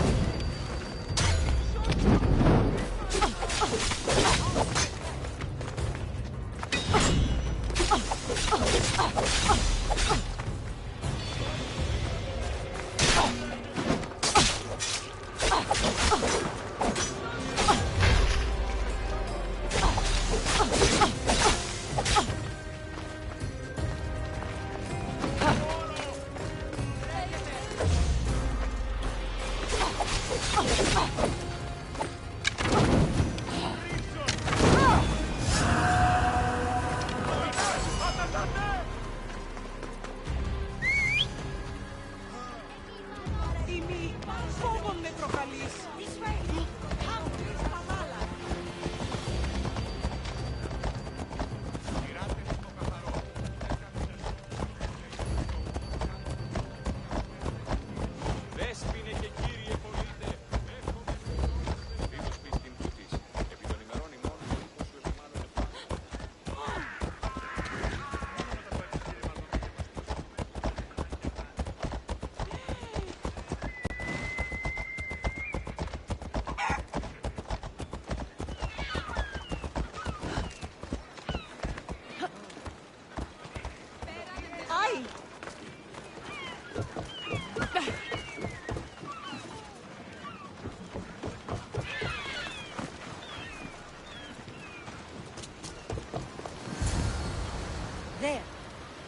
There.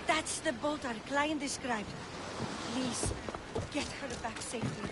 That's the boat our client described. Please, get her back safely.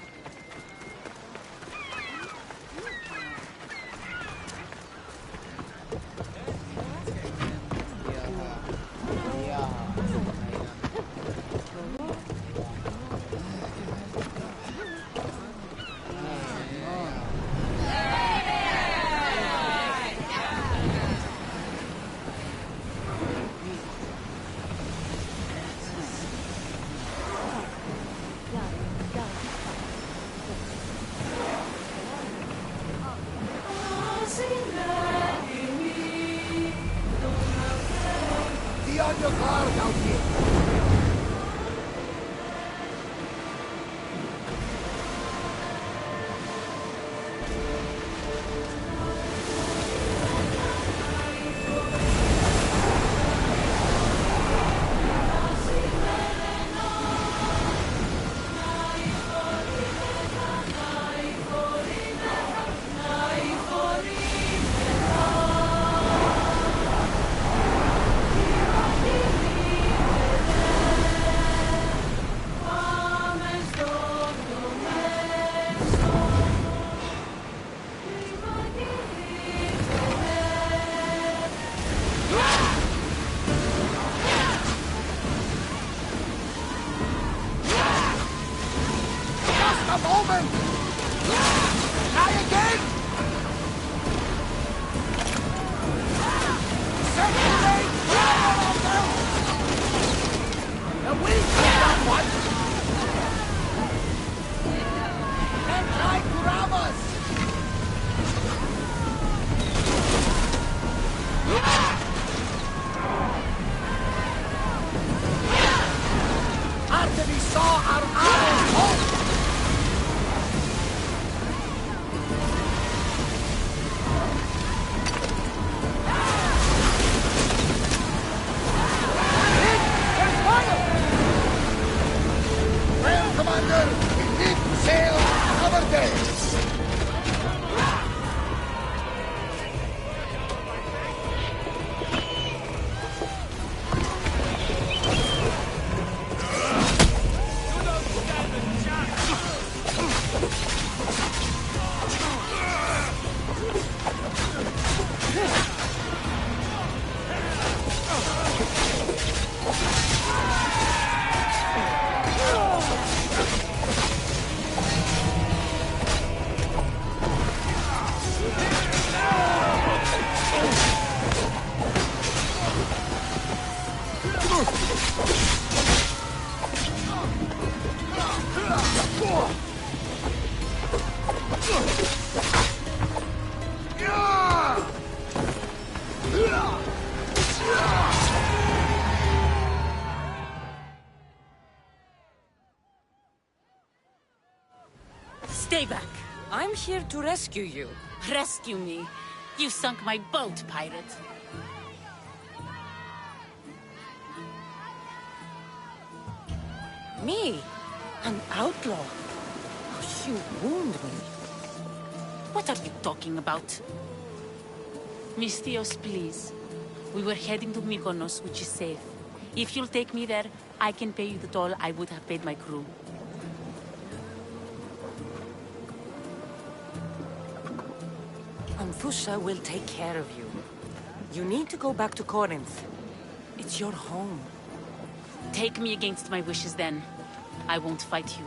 Stay back. I'm here to rescue you. Rescue me. You sunk my boat, pirate. Me? An outlaw? Oh, you wound me. What are you talking about? Mystios, please. We were heading to Mykonos, which is safe. If you'll take me there, I can pay you the toll I would have paid my crew. Anthusa will take care of you. You need to go back to Corinth. It's your home. Take me against my wishes, then. I won't fight you.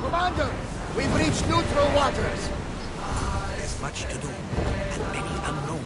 Commander, we've reached neutral waters. There's much to do, and many unknown.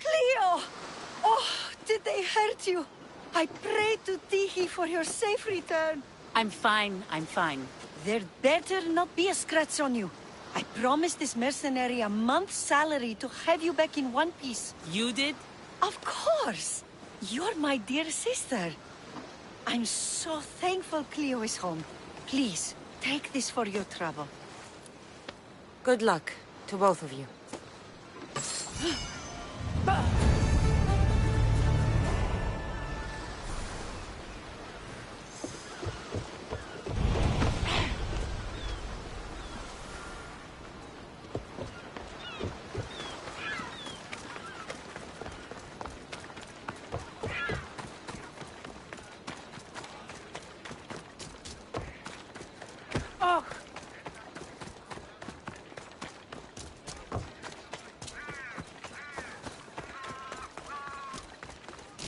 Cleo! Oh, did they hurt you? I pray to Tihi for your safe return. I'm fine, I'm fine. There better not be a scratch on you. I promised this mercenary a month's salary to have you back in one piece. You did? Of course! You're my dear sister. I'm so thankful Cleo is home. Please, take this for your trouble. Good luck to both of you.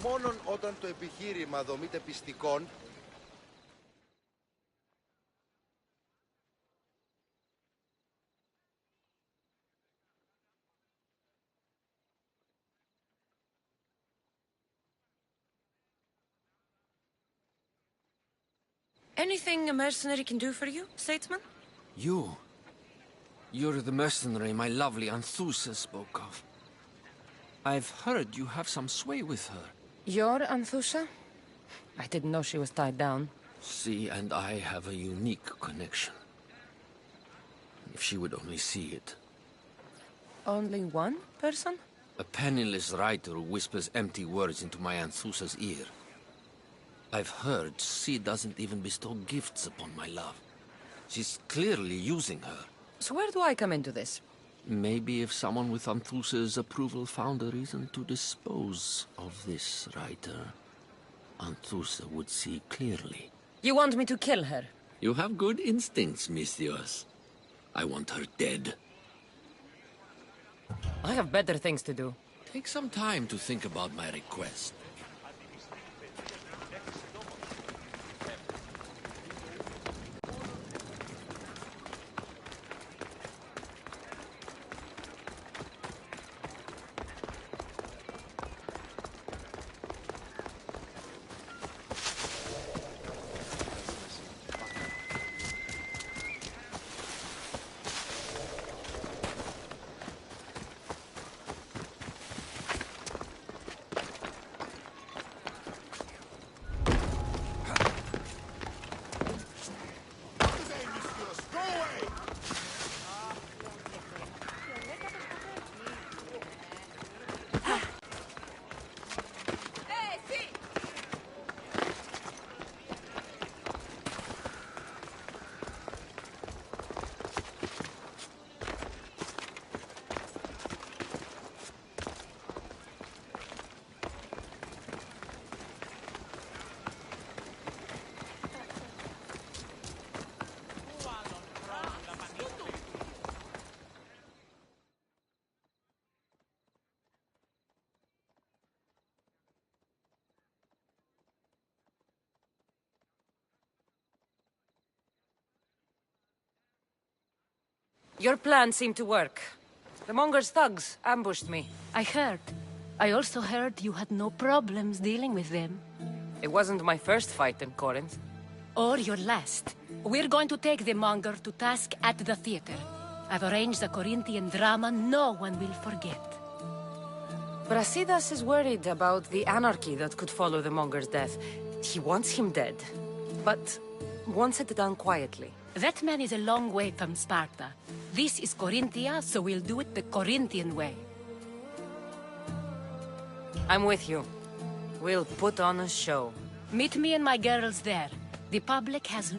Μόνον όταν το επιχείρημα δομείται πιστικών, Anything a mercenary can do for you, statesman? You're the mercenary my lovely Anthusa spoke of. I've heard you have some sway with her. You're Anthusa? I didn't know she was tied down. She and I have a unique connection. If she would only see it. Only one person? A penniless writer who whispers empty words into my Anthusa's ear. I've heard she doesn't even bestow gifts upon my love. She's clearly using her. So where do I come into this? Maybe if someone with Anthusa's approval found a reason to dispose of this writer, Anthusa would see clearly. You want me to kill her? You have good instincts, Mystios. I want her dead. I have better things to do. Take some time to think about my request. Your plan seemed to work. The Monger's thugs ambushed me. I heard. I also heard you had no problems dealing with them. It wasn't my first fight in Corinth. Or your last. We're going to take the Monger to task at the theater. I've arranged a Corinthian drama no one will forget. Brasidas is worried about the anarchy that could follow the Monger's death. He wants him dead, but wants it done quietly. That man is a long way from Sparta. This is Corinthia, so we'll do it the Corinthian way. I'm with you. We'll put on a show. Meet me and my girls there. The public has...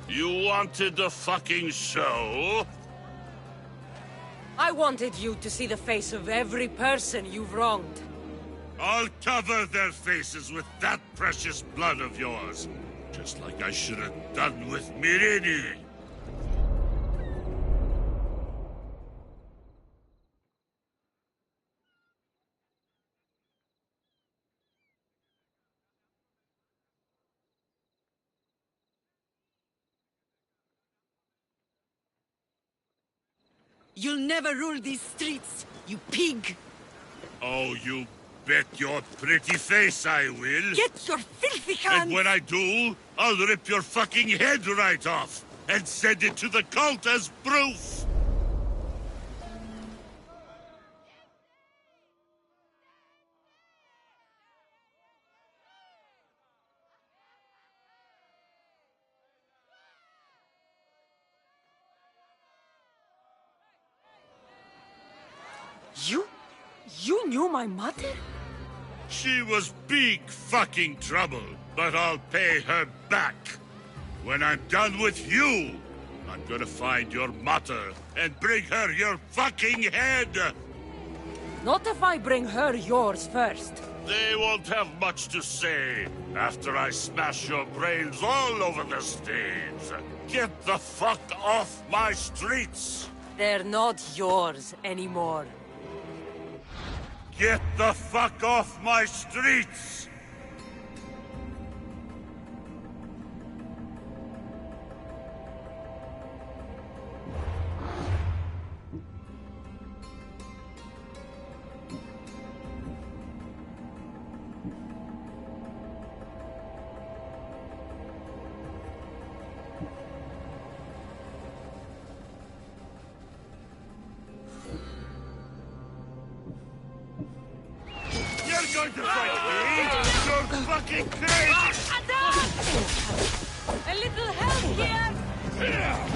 You wanted a fucking show? I wanted you to see the face of every person you've wronged. I'll cover their faces with that precious blood of yours. Just like I should have done with Mirini. You'll never rule these streets, you pig! Oh, you bet your pretty face I will. Get your filthy hands! And when I do, I'll rip your fucking head right off and send it to the cult as proof. You knew my mother? She was big fucking trouble, but I'll pay her back. When I'm done with you, I'm gonna find your mother and bring her your fucking head! Not if I bring her yours first. They won't have much to say after I smash your brains all over the stage. Get the fuck off my streets! They're not yours anymore. Get the fuck off my streets! Going to fight me? You're fucking crazy! A little help here!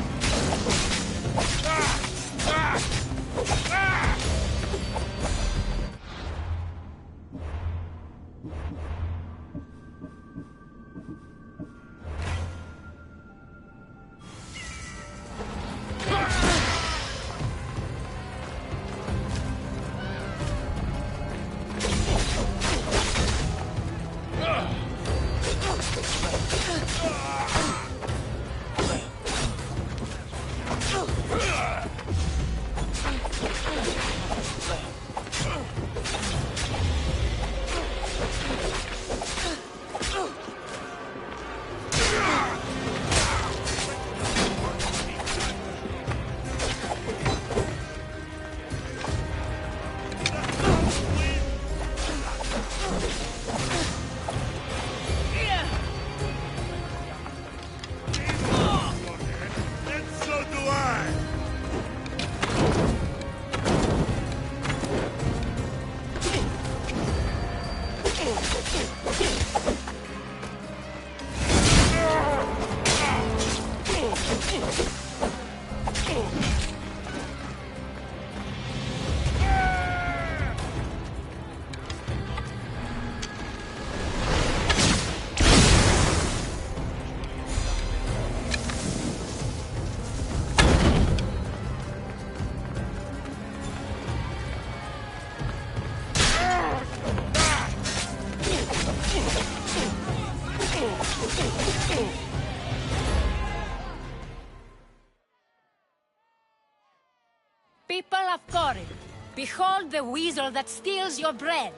People of Corinth, behold the weasel that steals your bread,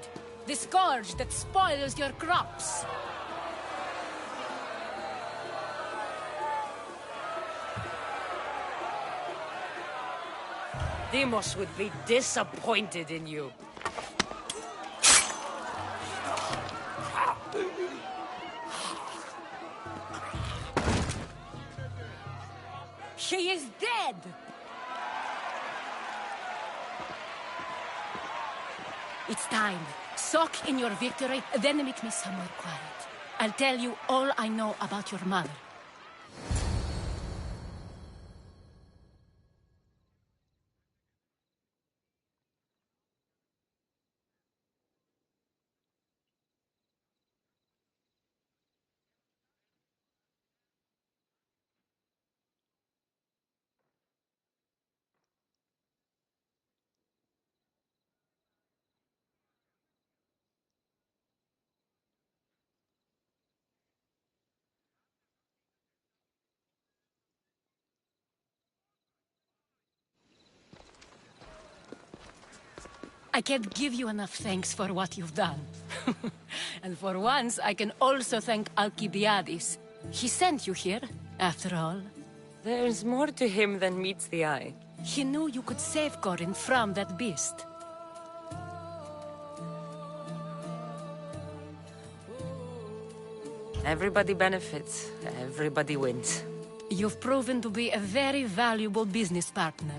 the scourge that spoils your crops. Demos would be disappointed in you. She is dead! It's time. Soak in your victory, then meet me somewhere quiet. I'll tell you all I know about your mother. I can't give you enough thanks for what you've done. And for once, I can also thank Alcibiades. He sent you here, after all. There's more to him than meets the eye. He knew you could save Corinth from that beast. Everybody benefits, everybody wins. You've proven to be a very valuable business partner.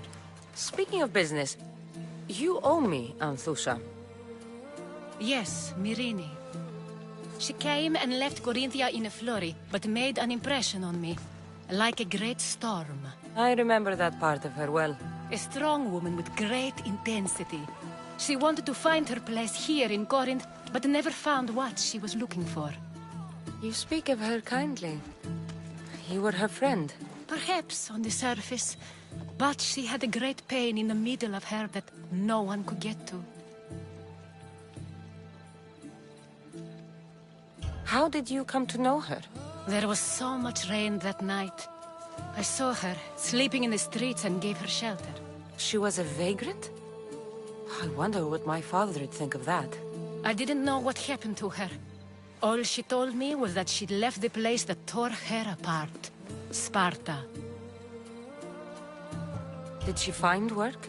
Speaking of business, you owe me, Anthusha. Yes, Myrine. She came and left Corinthia in a flurry, but made an impression on me. Like a great storm. I remember that part of her well. A strong woman with great intensity. She wanted to find her place here in Corinth, but never found what she was looking for. You speak of her kindly. You were her friend. Perhaps on the surface, but she had a great pain in the middle of her that no one could get to. How did you come to know her? There was so much rain that night. I saw her, sleeping in the streets, and gave her shelter. She was a vagrant? I wonder what my father would think of that. I didn't know what happened to her. All she told me was that she'd left the place that tore her apart. Sparta. Did she find work?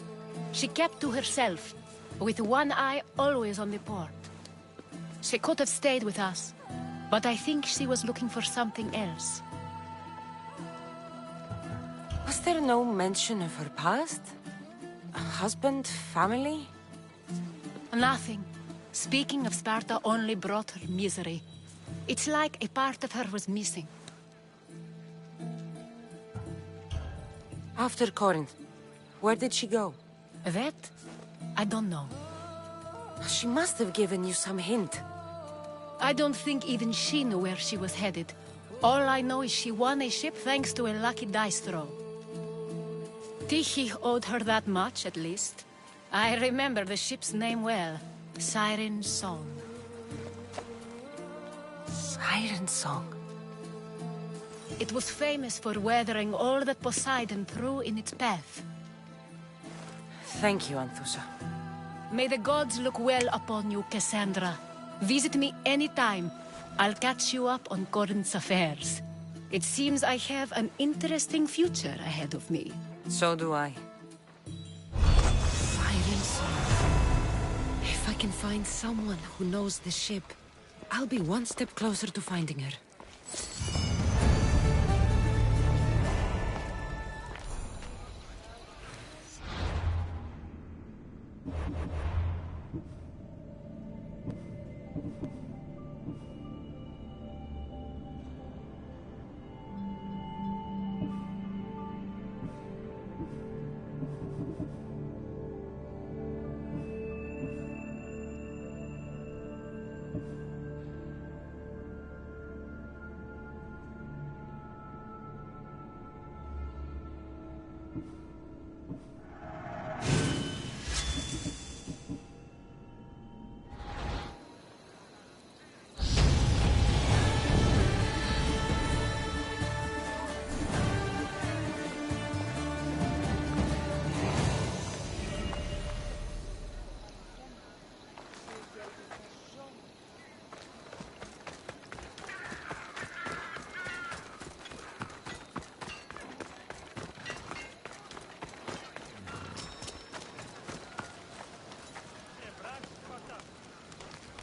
She kept to herself, with one eye always on the port. She could have stayed with us, but I think she was looking for something else. Was there no mention of her past? A husband, family? Nothing. Speaking of Sparta only brought her misery. It's like a part of her was missing. After Corinth, where did she go? That? I don't know. She must have given you some hint. I don't think even she knew where she was headed. All I know is she won a ship thanks to a lucky dice throw. Tyche owed her that much, at least. I remember the ship's name well. Siren Song. Siren Song? It was famous for weathering all that Poseidon threw in its path. Thank you, Anthusha. May the gods look well upon you, Cassandra. Visit me anytime. I'll catch you up on Corinth's affairs. It seems I have an interesting future ahead of me. So do I. Siren Song. If I can find someone who knows the ship, I'll be one step closer to finding her.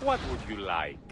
What would you like?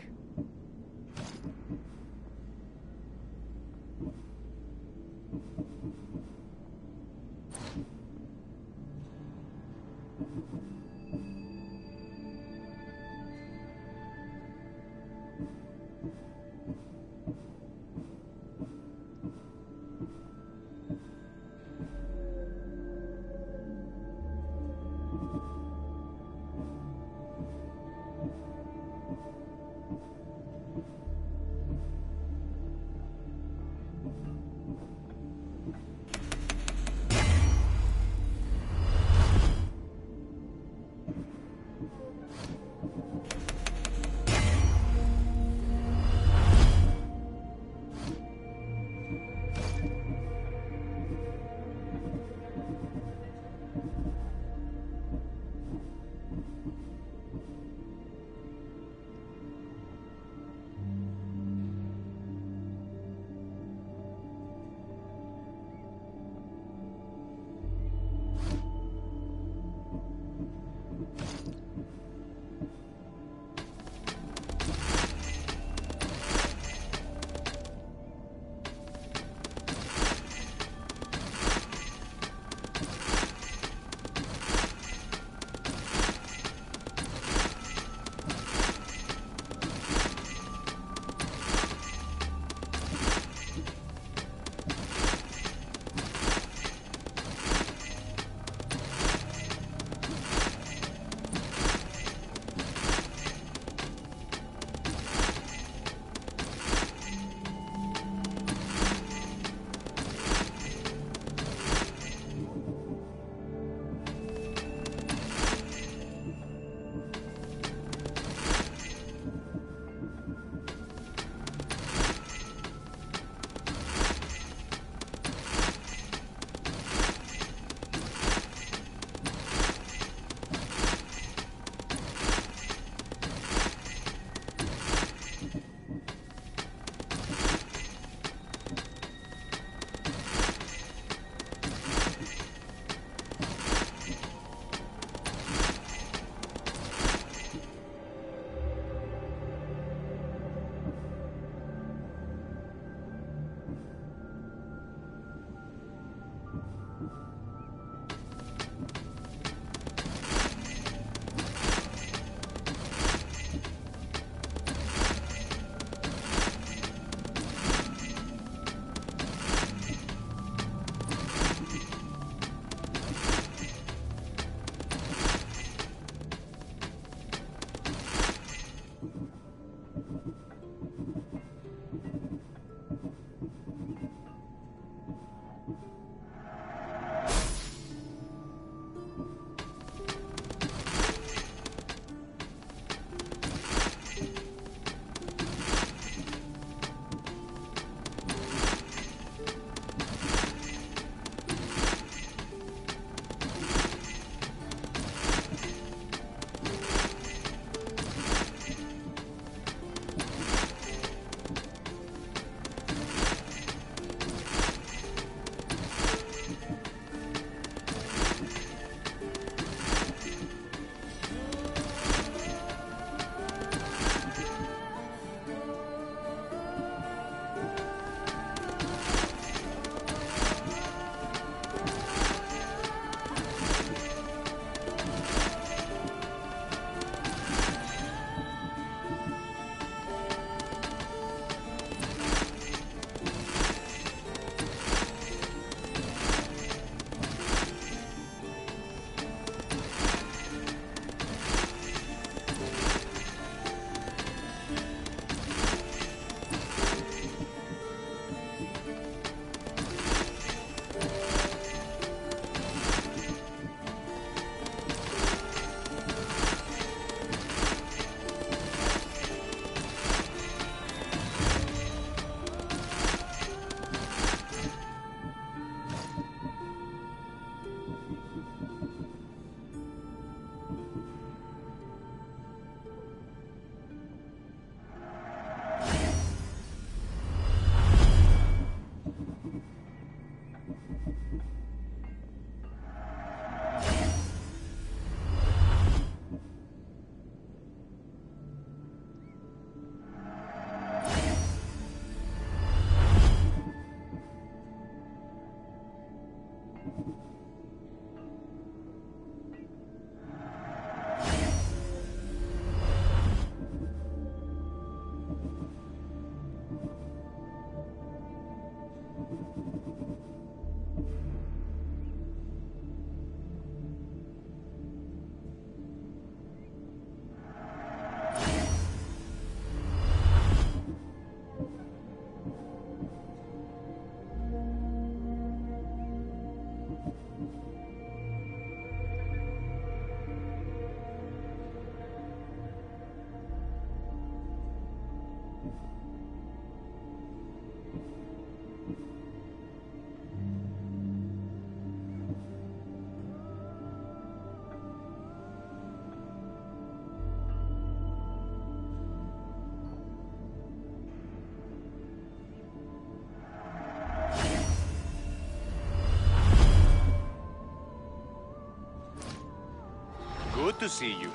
Good to see you.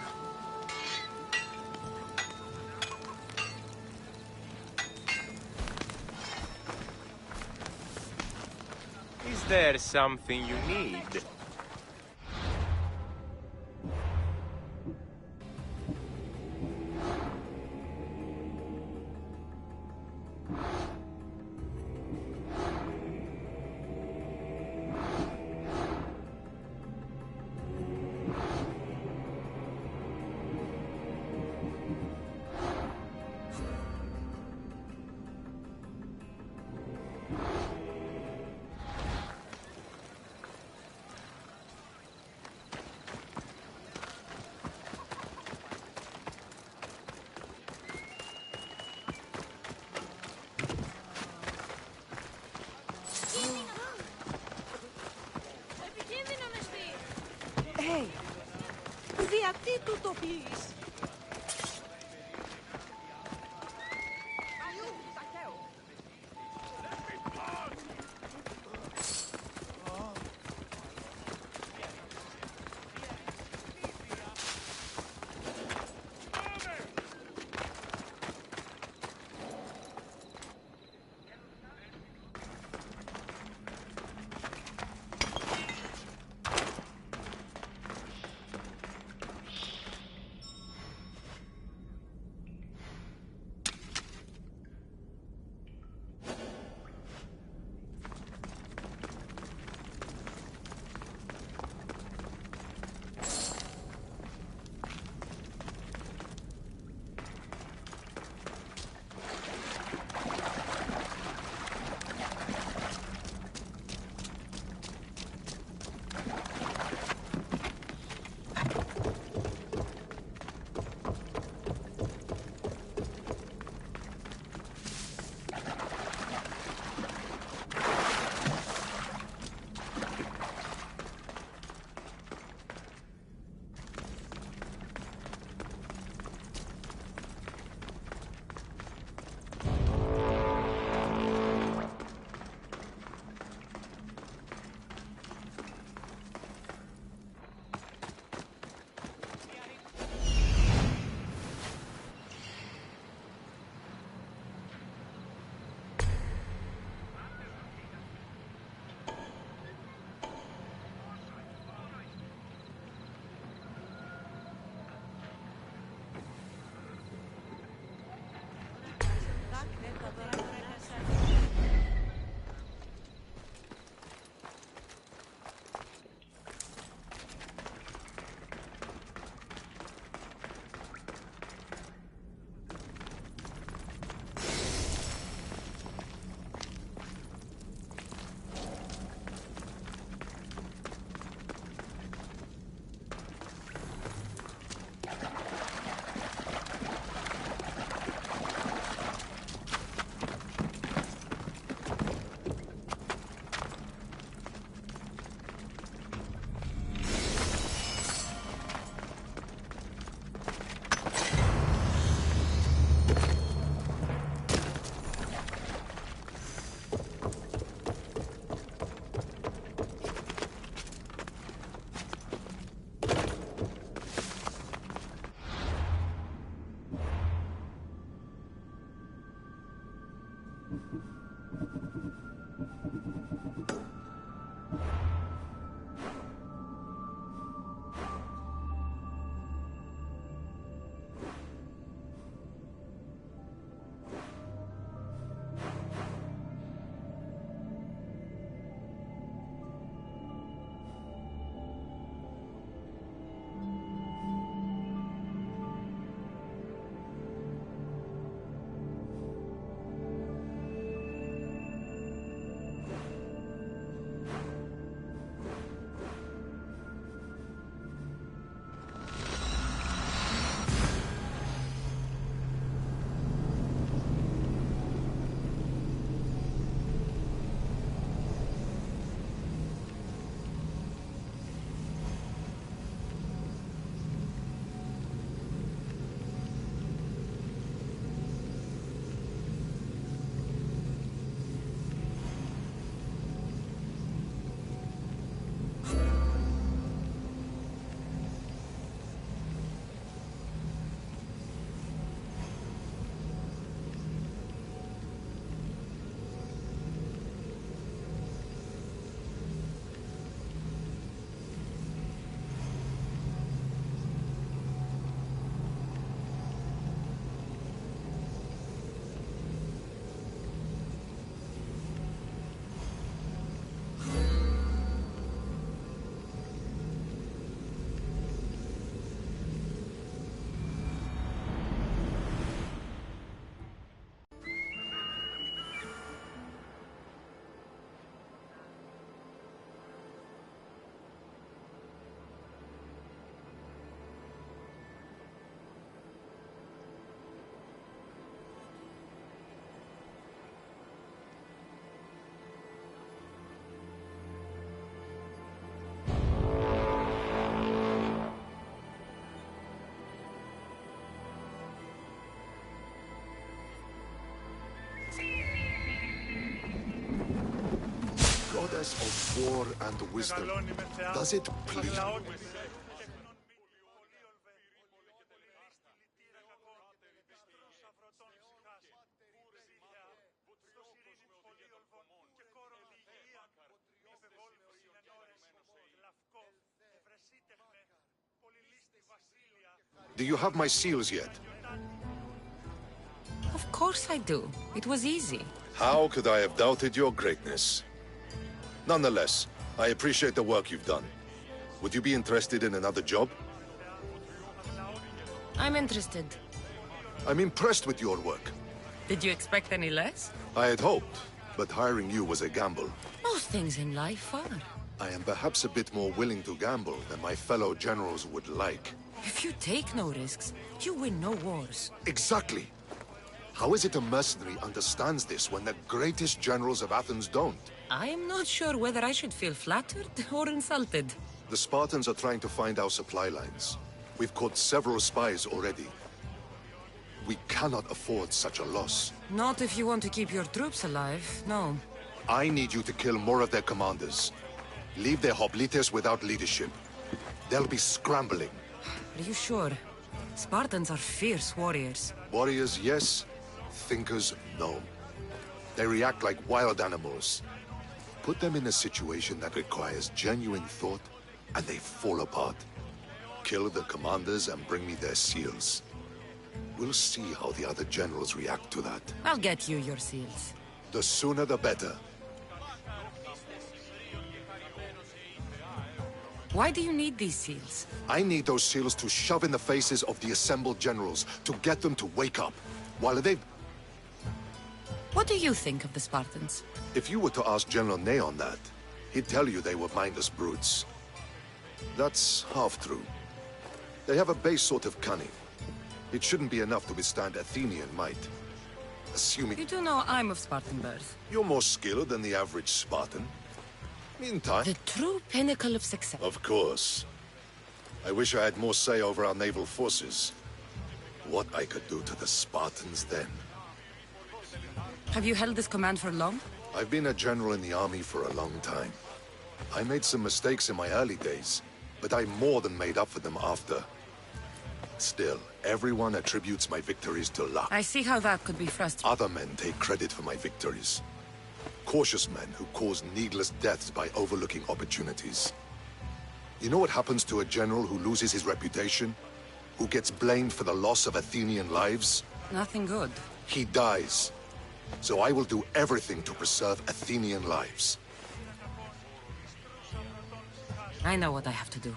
Is there something you need? Hey, γιατί του το πεις? goddess of war and wisdom, does it please you? Do you have my seals yet? Of course I do. It was easy. How could I have doubted your greatness? Nonetheless, I appreciate the work you've done. Would you be interested in another job? I'm interested. I'm impressed with your work. Did you expect any less? I had hoped, but hiring you was a gamble. Most things in life are. I am perhaps a bit more willing to gamble than my fellow generals would like. If you take no risks, you win no wars. Exactly. How is it a mercenary understands this when the greatest generals of Athens don't? I am not sure whether I should feel flattered or insulted. The Spartans are trying to find our supply lines. We've caught several spies already. We cannot afford such a loss. Not if you want to keep your troops alive, no. I need you to kill more of their commanders. Leave their hoplites without leadership. They'll be scrambling. Are you sure? Spartans are fierce warriors. Warriors, yes. Thinkers, no. They react like wild animals. Put them in a situation that requires genuine thought, and they fall apart. Kill the commanders and bring me their seals. We'll see how the other generals react to that. I'll get you your seals. The sooner the better. Why do you need these seals? I need those seals to shove in the faces of the assembled generals, to get them to wake up. While they... What do you think of the Spartans? If you were to ask General Neon that, he'd tell you they were mindless brutes. That's half true. They have a base sort of cunning. It shouldn't be enough to withstand Athenian might. Assuming... You do know I'm of Spartan birth. You're more skilled than the average Spartan. Meantime... The true pinnacle of success. Of course. I wish I had more say over our naval forces. What I could do to the Spartans then. Have you held this command for long? I've been a general in the army for a long time. I made some mistakes in my early days, but I more than made up for them after. Still, everyone attributes my victories to luck. I see how that could be frustrating. Other men take credit for my victories. Cautious men who cause needless deaths by overlooking opportunities. You know what happens to a general who loses his reputation? Who gets blamed for the loss of Athenian lives? Nothing good. He dies. So I will do everything to preserve Athenian lives. I know what I have to do.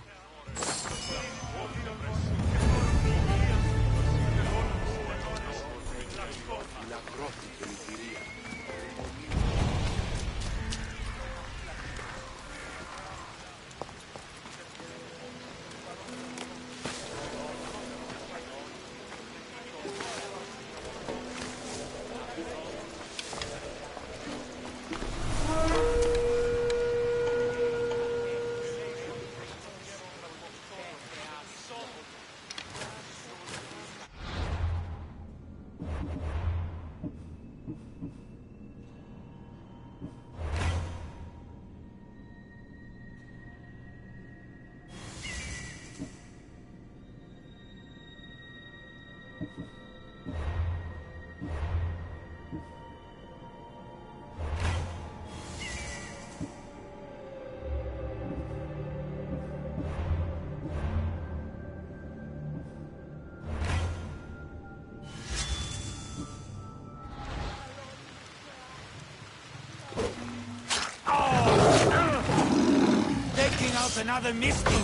Another misty.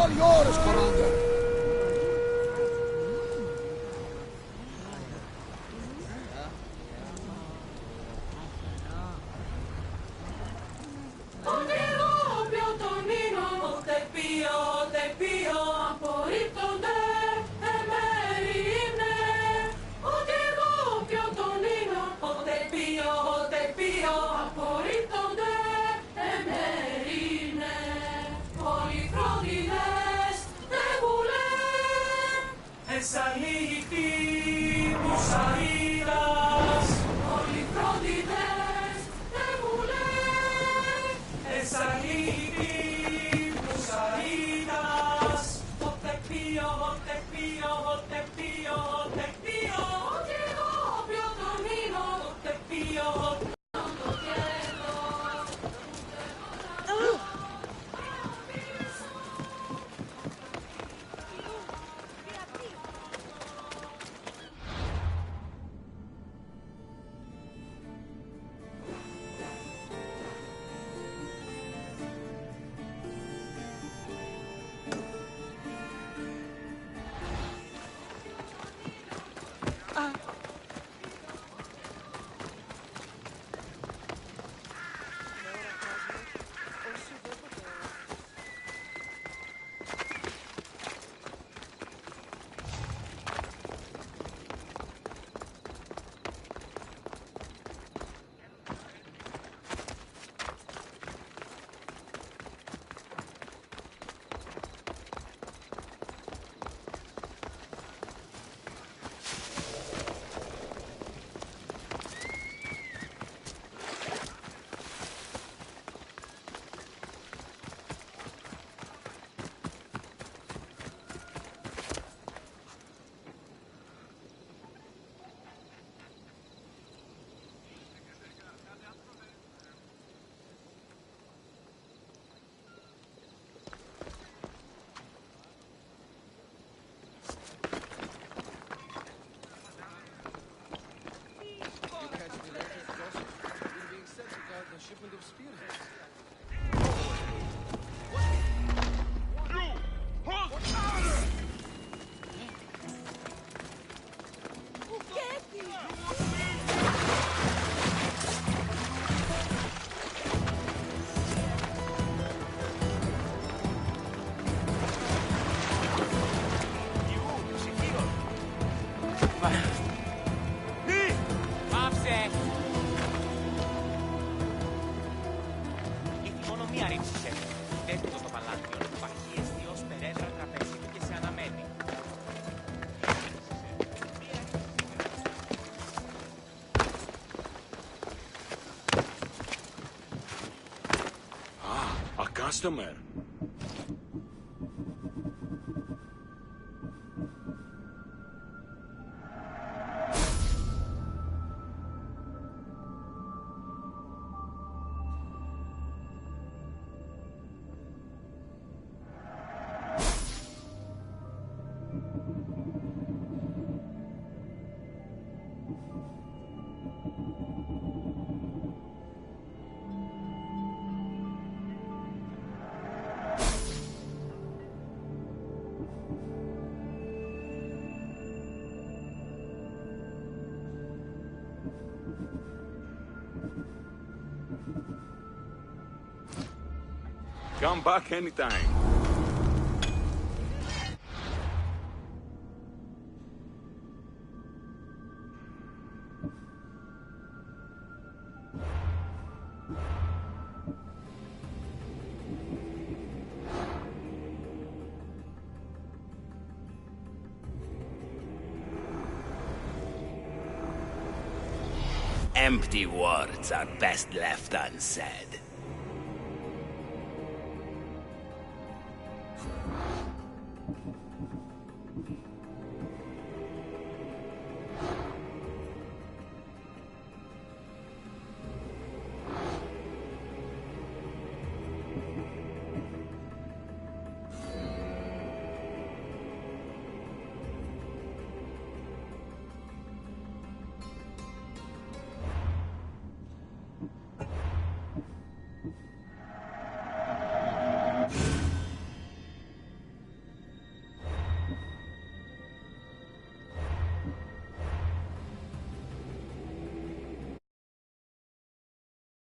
all yours, Commander. Customer. Come back anytime. Empty words are best left unsaid.